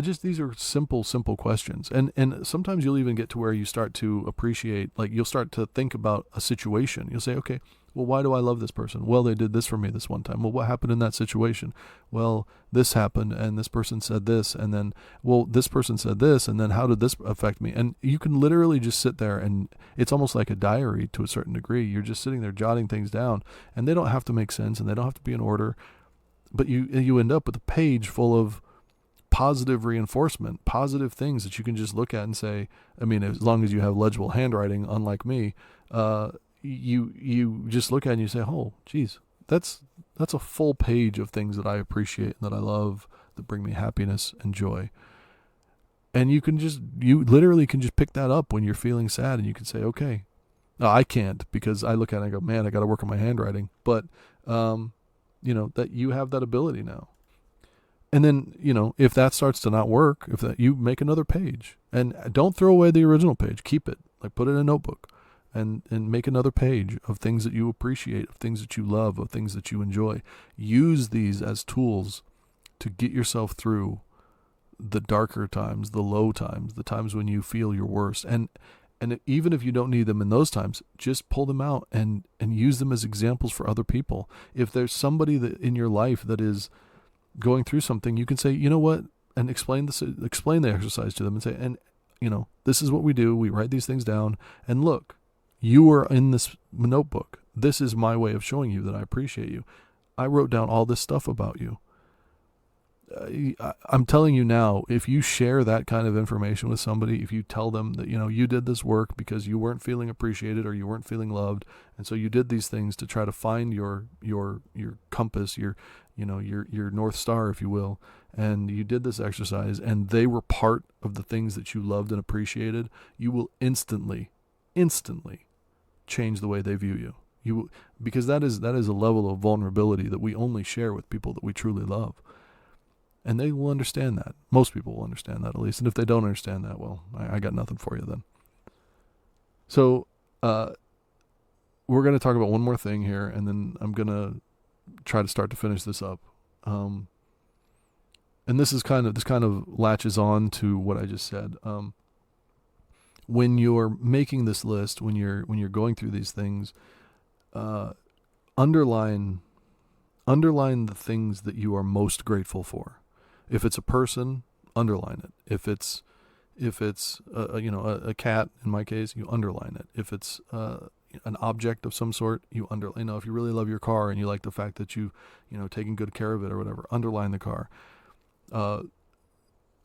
Just these are simple questions. And sometimes you'll even get to where you start to appreciate, like you'll start to think about a situation. You'll say, okay, well, why do I love this person? Well, they did this for me this one time. Well, what happened in that situation? Well, this happened and this person said this, and then, well, this person said this, and then how did this affect me? And you can literally just sit there, and it's almost like a diary to a certain degree. You're just sitting there jotting things down, and they don't have to make sense and they don't have to be in order, but you end up with a page full of positive reinforcement, positive things that you can just look at and say, I mean, as long as you have legible handwriting, unlike me, you just look at it and you say, oh, geez, that's a full page of things that I appreciate and that I love, that bring me happiness and joy. And you literally can just pick that up when you're feeling sad, and you can say, okay. No, I can't, because I look at it and I go, man, I got to work on my handwriting. But, that you have that ability now. And then, if that starts to not work, you make another page, and don't throw away the original page. Keep it, like put it in a notebook, and make another page of things that you appreciate, of things that you love, of things that you enjoy. Use these as tools to get yourself through the darker times, the low times, the times when you feel your worst. And even if you don't need them in those times, just pull them out and use them as examples for other people. If there's somebody that in your life that is going through something, you can say, you know what, and explain the exercise to them and say, and this is what we do. We write these things down, and look, you are in this notebook. This is my way of showing you that I appreciate you. I wrote down all this stuff about you. I'm telling you now, if you share that kind of information with somebody, if you tell them that, you did this work because you weren't feeling appreciated or you weren't feeling loved, and so you did these things to try to find your compass, your North Star, if you will, and you did this exercise, and they were part of the things that you loved and appreciated, you will instantly change the way they view you. Because that is a level of vulnerability that we only share with people that we truly love. And they will understand that. Most people will understand that, at least. And if they don't understand that, well, I got nothing for you then. So we're going to talk about one more thing here, and then I'm going to try to start to finish this up. And this kind of latches on to what I just said. When you're making this list, when you're going through these things, underline the things that you are most grateful for. If it's a person, underline it. If it's a cat, in my case, you underline it. If it's an object of some sort, you underline. If you really love your car and you like the fact that you taking good care of it or whatever, underline the car.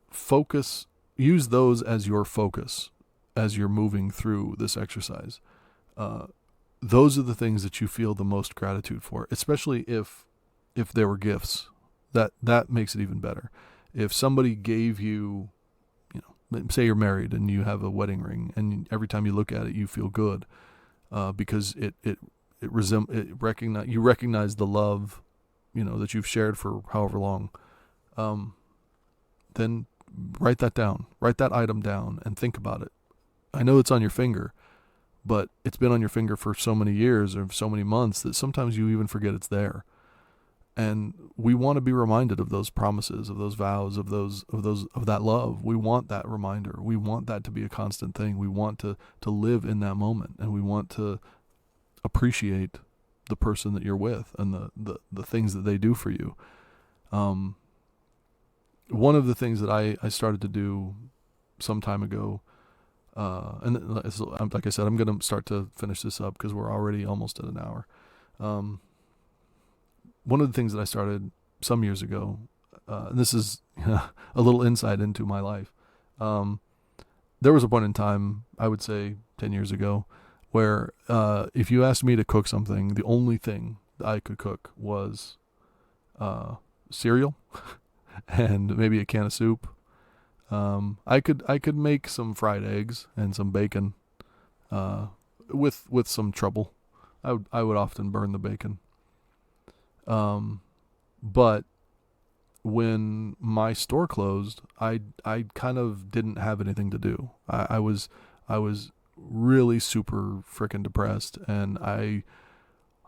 Focus. Use those as your focus as you're moving through this exercise. Those are the things that you feel the most gratitude for, especially if there were gifts. That makes it even better. If somebody gave you, say you're married and you have a wedding ring, and every time you look at it, you feel good, because you recognize the love, that you've shared for however long. Then write that down. Write that item down and think about it. I know it's on your finger, but it's been on your finger for so many years or so many months that sometimes you even forget it's there. And we want to be reminded of those promises, of those vows, of that love. We want that reminder. We want that to be a constant thing. We want to live in that moment, and we want to appreciate the person that you're with and the things that they do for you. One of the things that I started to do some time ago, and like I said, I'm going to start to finish this up because we're already almost at an hour. One of the things that I started some years ago, and this is a little insight into my life. There was a point in time, I would say 10 years ago, where if you asked me to cook something, the only thing that I could cook was cereal and maybe a can of soup. I could make some fried eggs and some bacon, with some trouble. I would often burn the bacon. But when my store closed, I kind of didn't have anything to do. I was really super freaking depressed, and I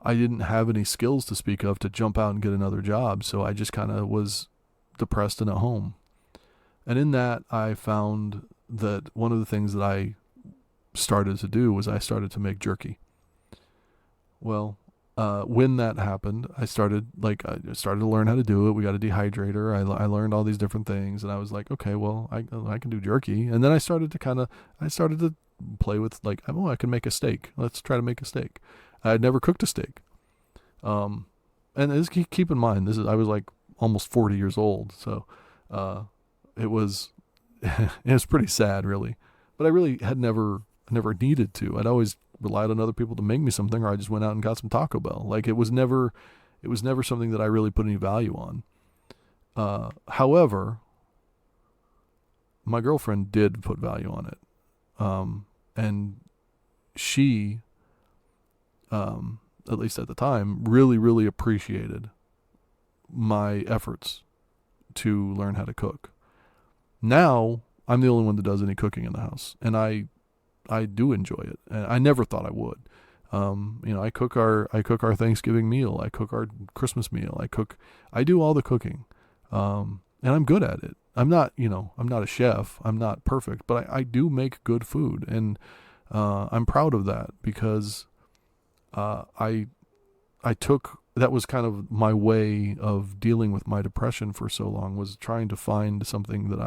didn't have any skills to speak of to jump out and get another job. So I just kind of was depressed and at home. And in that, I found that one of the things that I started to do was I started to make jerky. Well, when that happened, I started to learn how to do it. We got a dehydrator. I learned all these different things, and I was like, okay, well, I can do jerky. And then I started to play with like, oh, I can make a steak. Let's try to make a steak. I had never cooked a steak. And keep in mind, I was like almost 40 years old, so it was it was pretty sad, really. But I really had never needed to. I'd always relied on other people to make me something, or I just went out and got some Taco Bell. Like it was never something that I really put any value on. However, my girlfriend did put value on it, and she, at least at the time, really, really appreciated my efforts to learn how to cook. Now I'm the only one that does any cooking in the house, and I do enjoy it, and I never thought I would. I cook our Thanksgiving meal. I cook our Christmas meal. I do all the cooking, and I'm good at it. I'm not a chef. I'm not perfect, but I do make good food, and I'm proud of that because I took that was kind of my way of dealing with my depression for so long, was trying to find something that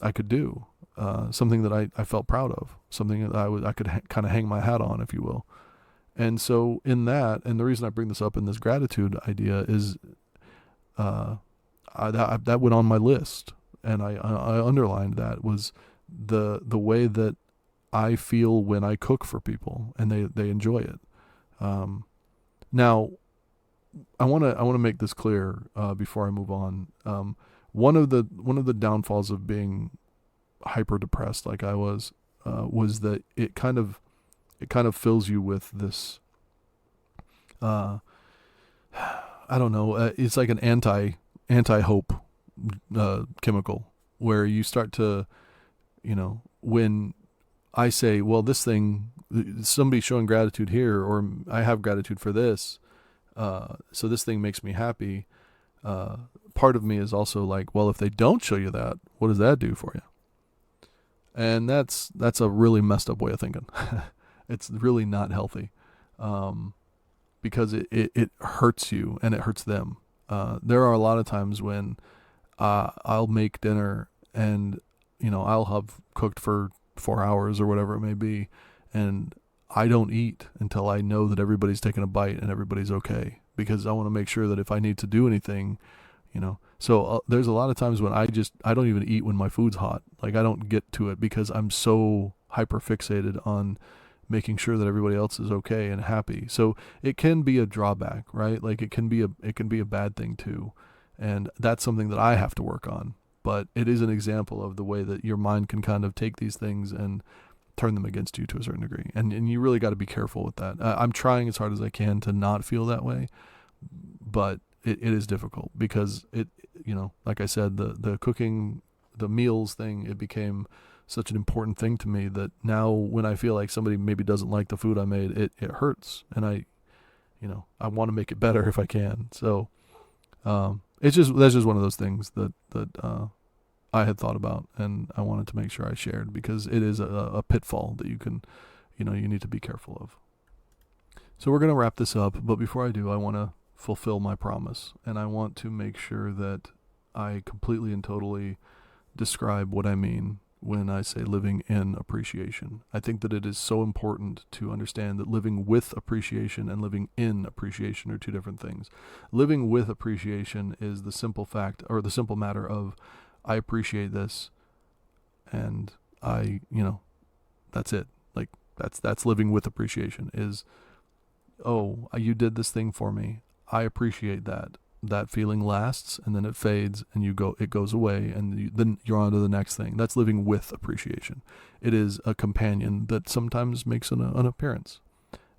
I could do. Something that I felt proud of, something that I could kind of hang my hat on, if you will. And so in that, and the reason I bring this up in this gratitude idea is that went on my list, and I underlined that was the way that I feel when I cook for people and they enjoy it. Now, I want to make this clear before I move on. One of the downfalls of being hyper depressed like I was that it kind of fills you with this I don't know, it's like an anti hope chemical, where you start to, when I say, well, this thing, somebody's showing gratitude here, or I have gratitude for this, so this thing makes me happy. Part of me is also like, well, if they don't show you that, what does that do for you? And that's a really messed up way of thinking. It's really not healthy, because it hurts you and it hurts them. There are a lot of times when I'll make dinner and I'll have cooked for 4 hours or whatever it may be, and I don't eat until I know that everybody's taken a bite and everybody's okay, because I want to make sure that if I need to do anything, So there's a lot of times when I don't even eat when my food's hot. Like I don't get to it because I'm so hyper fixated on making sure that everybody else is okay and happy. So it can be a drawback, right? Like it can be a bad thing too. And that's something that I have to work on. But it is an example of the way that your mind can kind of take these things and turn them against you to a certain degree. And you really got to be careful with that. I'm trying as hard as I can to not feel that way, but it is difficult because like I said, the cooking, the meals thing, it became such an important thing to me that now when I feel like somebody maybe doesn't like the food I made, it hurts. And I want to make it better if I can. So, that's just one of those things that I had thought about, and I wanted to make sure I shared, because it is a pitfall that you can, you need to be careful of. So we're going to wrap this up, but before I do, I want to fulfill my promise, and I want to make sure that I completely and totally describe what I mean when I say living in appreciation. I think that it is so important to understand that living with appreciation and living in appreciation are two different things. Living with appreciation is the simple fact, or the simple matter of, I appreciate this, and I, that's it. Like that's living with appreciation is, oh, you did this thing for me. I appreciate that. that feeling lasts, and then it fades, and it goes away, and then you're on to the next thing. That's living with appreciation. It is a companion that sometimes makes an appearance,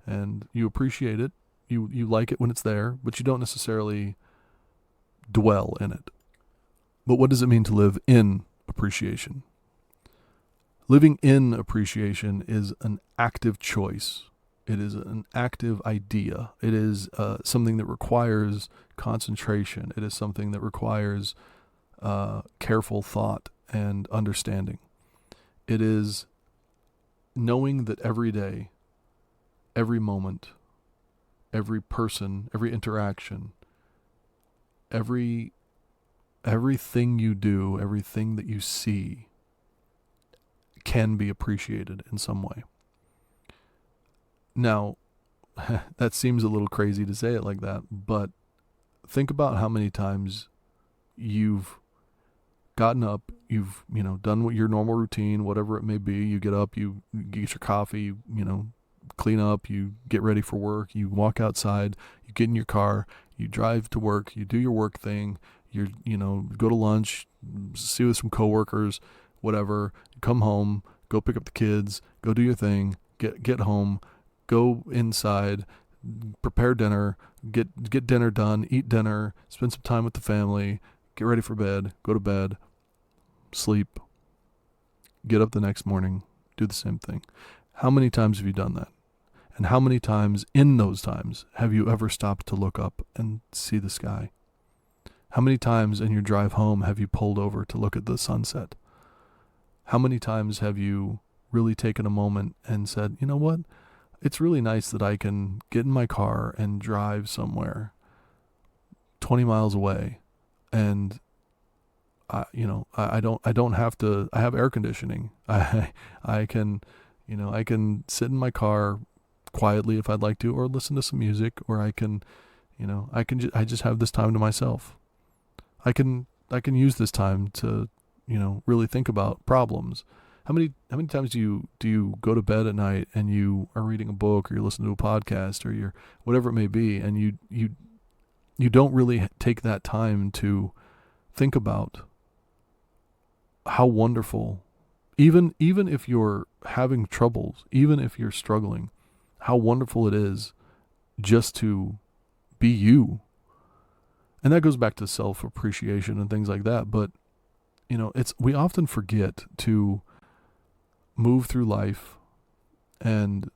and you appreciate it. You like it when it's there, but you don't necessarily dwell in it. But what does it mean to live in appreciation? Living in appreciation is an active choice. It is an active idea. It is something that requires concentration. It is something that requires careful thought and understanding. It is knowing that every day, every moment, every person, every interaction, everything you do, everything that you see can be appreciated in some way. Now, that seems a little crazy to say it like that, but think about how many times you've gotten up, you've, done what your normal routine, whatever it may be. You get up, you get your coffee, you clean up, you get ready for work, you walk outside, you get in your car, you drive to work, you do your work thing, you go to lunch, see with some coworkers, whatever, come home, go pick up the kids, go do your thing, get home, go inside, prepare dinner, get dinner done, eat dinner, spend some time with the family, get ready for bed, go to bed, sleep, get up the next morning, do the same thing. How many times have you done that? And how many times in those times have you ever stopped to look up and see the sky? How many times in your drive home have you pulled over to look at the sunset? How many times have you really taken a moment and said, you know what? It's really nice that I can get in my car and drive somewhere 20 miles away, and I don't have to. I have air conditioning. I can sit in my car quietly if I'd like to, or listen to some music, or I just have this time to myself. I can use this time to really think about problems. How many times do you go to bed at night and you are reading a book, or you're listening to a podcast, or you're whatever it may be, and you don't really take that time to think about how wonderful, even if you're having troubles, even if you're struggling, how wonderful it is just to be you. And that goes back to self-appreciation and things like that. But we often forget to move through life and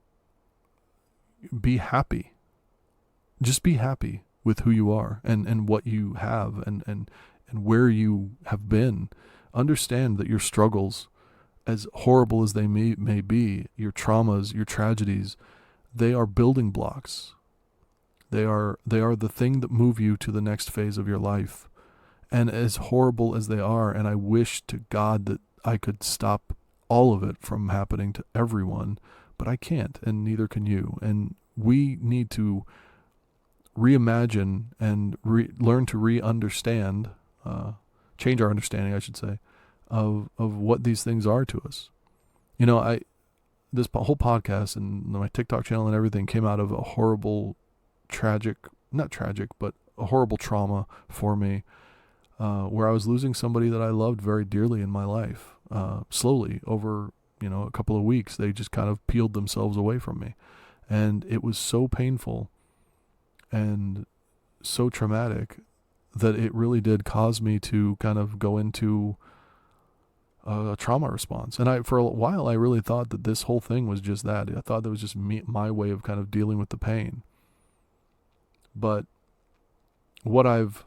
be happy. Just be happy with who you are and what you have and where you have been. Understand that your struggles, as horrible as they may be, your traumas, your tragedies, they are building blocks. They are the thing that move you to the next phase of your life. And as horrible as they are, and I wish to God that I could stop all of it from happening to everyone, but I can't, and neither can you. And we need to reimagine and learn to re-understand, change our understanding, I should say, of what these things are to us. This whole podcast and my TikTok channel and everything came out of a horrible, not tragic, but a horrible trauma for me, where I was losing somebody that I loved very dearly in my life. Slowly over, a couple of weeks, they just kind of peeled themselves away from me. And it was so painful and so traumatic that it really did cause me to kind of go into a trauma response. And for a while, I really thought that this whole thing was just that. I thought that was just my way of kind of dealing with the pain. But what I've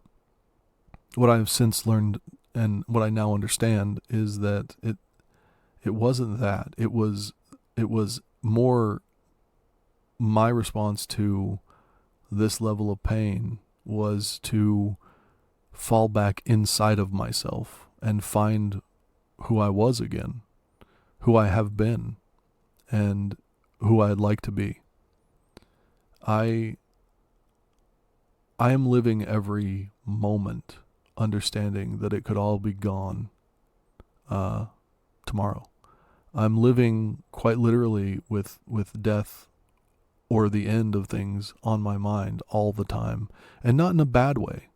since learned and what I now understand is that it wasn't that. It was more my response to this level of pain was to fall back inside of myself and find who I was again, who I have been, and who I'd like to be. I am living every moment understanding that it could all be gone tomorrow. I'm living quite literally with death or the end of things on my mind all the time, and not in a bad way.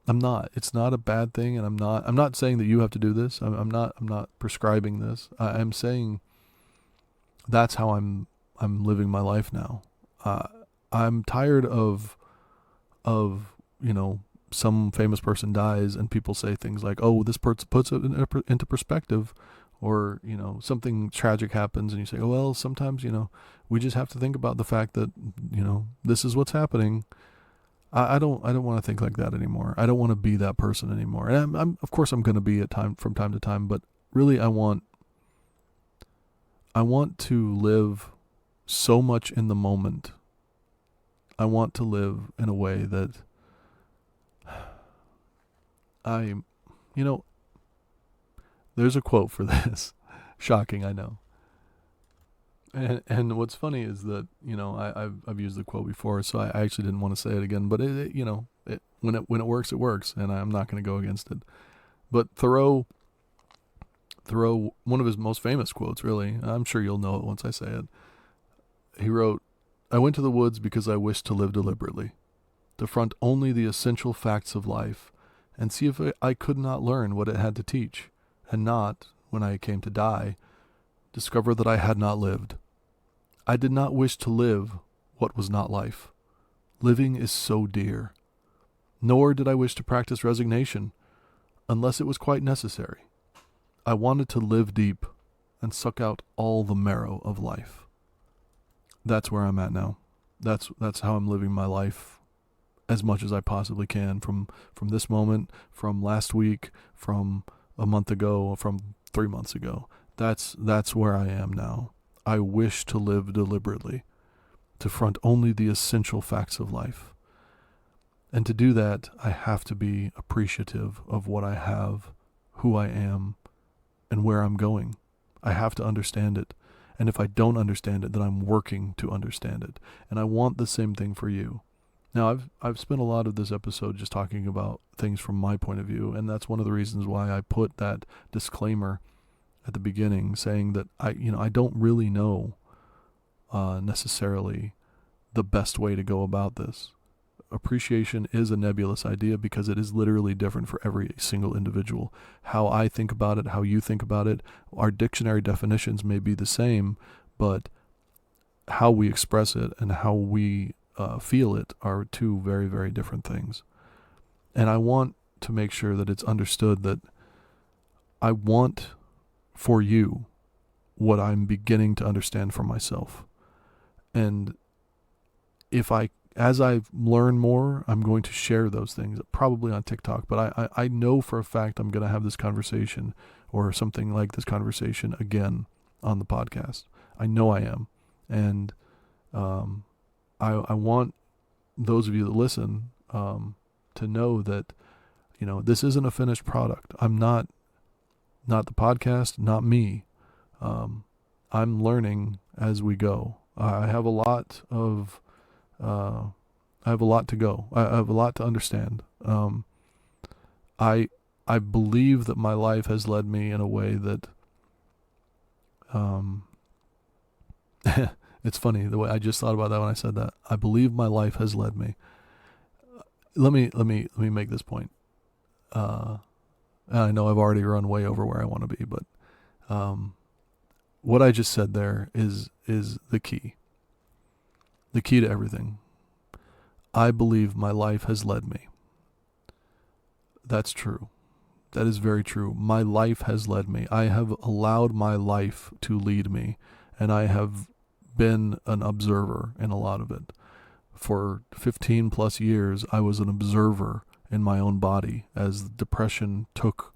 I'm not. It's not a bad thing, and I'm not saying that you have to do this. I'm not prescribing this. I'm saying that's how I'm living my life now. Uh, I'm tired of some famous person dies and people say things like, "Oh, this person puts it into perspective," or something tragic happens and you say, "Oh well, sometimes we just have to think about the fact that this is what's happening." I don't want to think like that anymore. I don't want to be that person anymore. And I'm of course I'm going to be from time to time, but really I want to live so much in the moment. I want to live in a way that I, there's a quote for this. Shocking, I know. And what's funny is that I've used the quote before, so I actually didn't want to say it again. But when it works, it works, and I'm not going to go against it. But Thoreau, one of his most famous quotes, really, I'm sure you'll know it once I say it. He wrote, "I went to the woods because I wished to live deliberately, to front only the essential facts of life, and see if I could not learn what it had to teach, and not, when I came to die, discover that I had not lived. I did not wish to live what was not life. Living is so dear. Nor did I wish to practice resignation, unless it was quite necessary. I wanted to live deep and suck out all the marrow of life." That's where I'm at now. That's how I'm living my life as much as I possibly can from this moment, from last week, from a month ago, from 3 months ago. That's where I am now. I wish to live deliberately, to front only the essential facts of life. And to do that, I have to be appreciative of what I have, who I am, and where I'm going. I have to understand it. And if I don't understand it, then I'm working to understand it. And I want the same thing for you. Now, I've spent a lot of this episode just talking about things from my point of view, and that's one of the reasons why I put that disclaimer at the beginning, saying that I don't really know necessarily the best way to go about this. Appreciation is a nebulous idea because it is literally different for every single individual. How I think about it, how you think about it, our dictionary definitions may be the same, but how we express it and how we feel it are two very, very different things. And I want to make sure that it's understood that I want for you what I'm beginning to understand for myself. And as I learn more, I'm going to share those things, probably on TikTok. But I know for a fact I'm going to have this conversation or something like this conversation again on the podcast. I know I am. And I want those of you that listen to know that, this isn't a finished product. I'm not the podcast, not me. I'm learning as we go. I have a lot to go. I have a lot to understand. I believe that my life has led me in a way that it's funny the way I just thought about that when I said that. I believe my life has led me. Let me make this point. I know I've already run way over where I want to be, but what I just said there is the key. The key to everything. I believe my life has led me. That's true. That is very true. My life has led me. I have allowed my life to lead me, and I have been an observer in a lot of it. For 15 plus years, I was an observer in my own body as depression took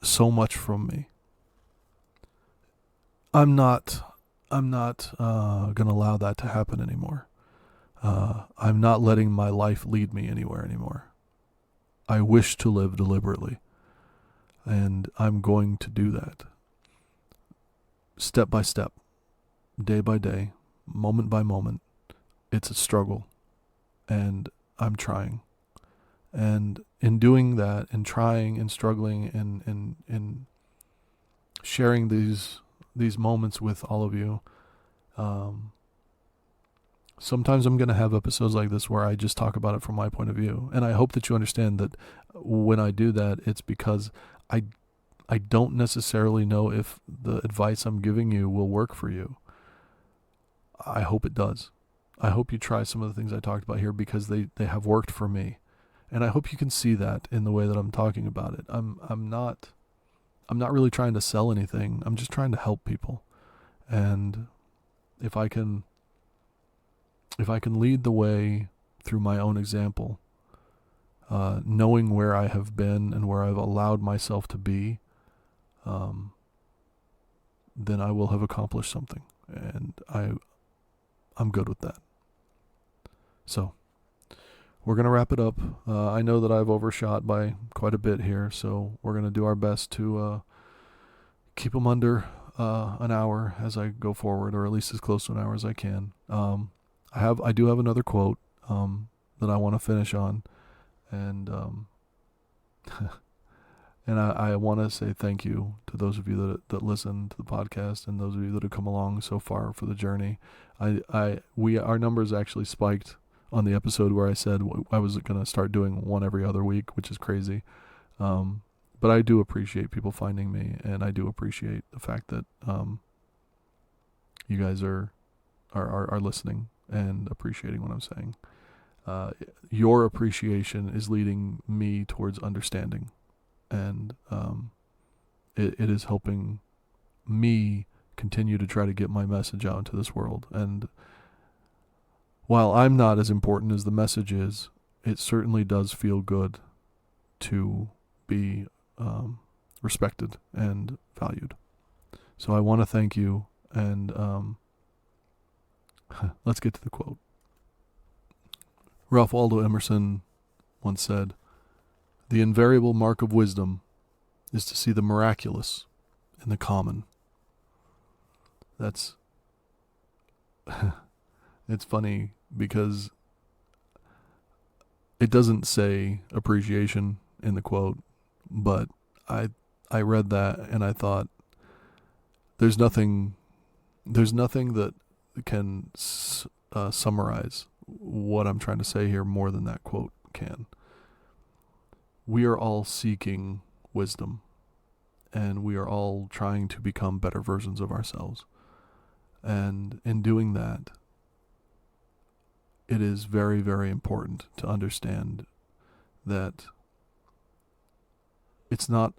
so much from me. I'm not going to allow that to happen anymore. I'm not letting my life lead me anywhere anymore. I wish to live deliberately, and I'm going to do that. Step by step, day by day, moment by moment. It's a struggle, and I'm trying. And in doing that, and trying and struggling and sharing these moments with all of you, Sometimes I'm going to have episodes like this where I just talk about it from my point of view. And I hope that you understand that when I do that, it's because I I don't necessarily know if the advice I'm giving you will work for you. I hope it does. I hope you try some of the things I talked about here because they have worked for me. And I hope you can see that in the way that I'm talking about it. I'm not really trying to sell anything. I'm just trying to help people. And if I can lead the way through my own example, knowing where I have been and where I've allowed myself to be, then I will have accomplished something, and I'm good with that. So we're gonna wrap it up. I know that I've overshot by quite a bit here, so we're gonna do our best to keep them under an hour as I go forward, or at least as close to an hour as I can. I do have another quote that I want to finish on, and and I want to say thank you to those of you that listen to the podcast, and those of you that have come along so far for the journey. Our numbers actually spiked on the episode where I said I was going to start doing one every other week, which is crazy. But I do appreciate people finding me, and I do appreciate the fact that you guys are listening and appreciating what I'm saying. Your appreciation is leading me towards understanding, and it is helping me continue to try to get my message out into this world. And while I'm not as important as the message is, it certainly does feel good to be respected and valued. So I want to thank you, and let's get to the quote. Ralph Waldo Emerson once said, "The invariable mark of wisdom is to see the miraculous in the common." That's it's funny because it doesn't say appreciation in the quote, but I read that and I thought there's nothing that can summarize what I'm trying to say here more than that quote can. We are all seeking wisdom, and we are all trying to become better versions of ourselves. And in doing that, it is very, very important to understand that it's not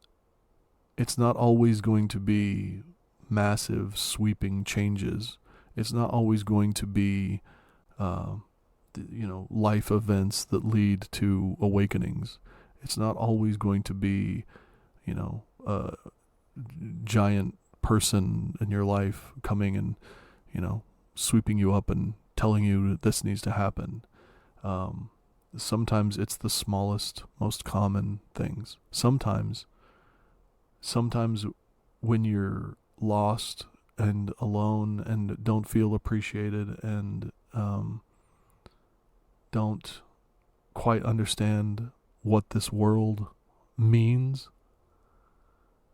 always going to be massive, sweeping changes. It's not always going to be, life events that lead to awakenings. It's not always going to be, a giant person in your life coming and, sweeping you up and telling you that this needs to happen. Sometimes it's the smallest, most common things. Sometimes when you're lost and alone and don't feel appreciated and don't quite understand what this world means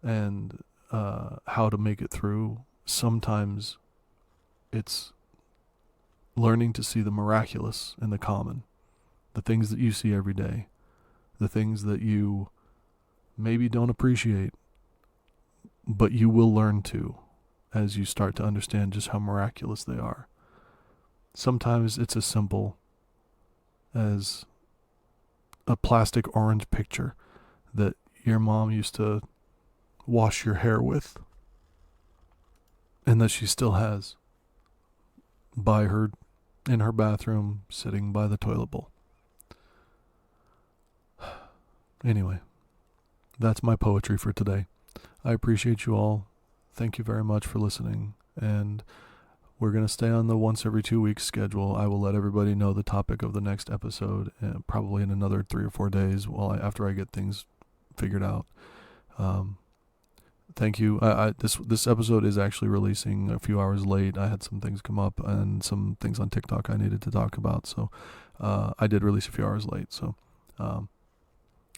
and how to make it through, sometimes it's learning to see the miraculous in the common, the things that you see every day, the things that you maybe don't appreciate, but you will learn to as you start to understand just how miraculous they are. Sometimes it's as simple as a plastic orange picture that your mom used to wash your hair with, and that she still has by her in her bathroom, sitting by the toilet bowl. Anyway, that's my poetry for today. I appreciate you all. Thank you very much for listening, and we're going to stay on the once every 2 weeks schedule. I will let everybody know the topic of the next episode, probably in another 3 or 4 days after I get things figured out. Thank you. This episode is actually releasing a few hours late. I had some things come up and some things on TikTok I needed to talk about, so I did release a few hours late. So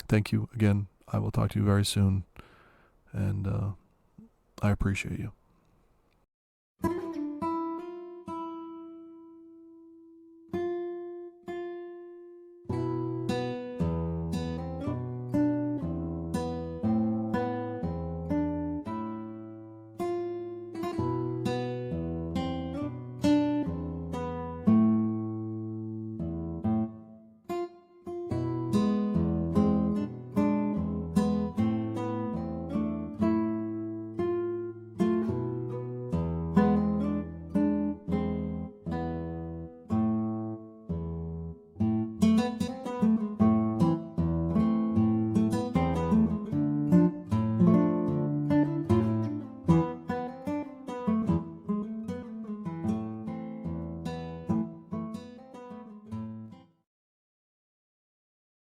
thank you again. I will talk to you very soon, and I appreciate you.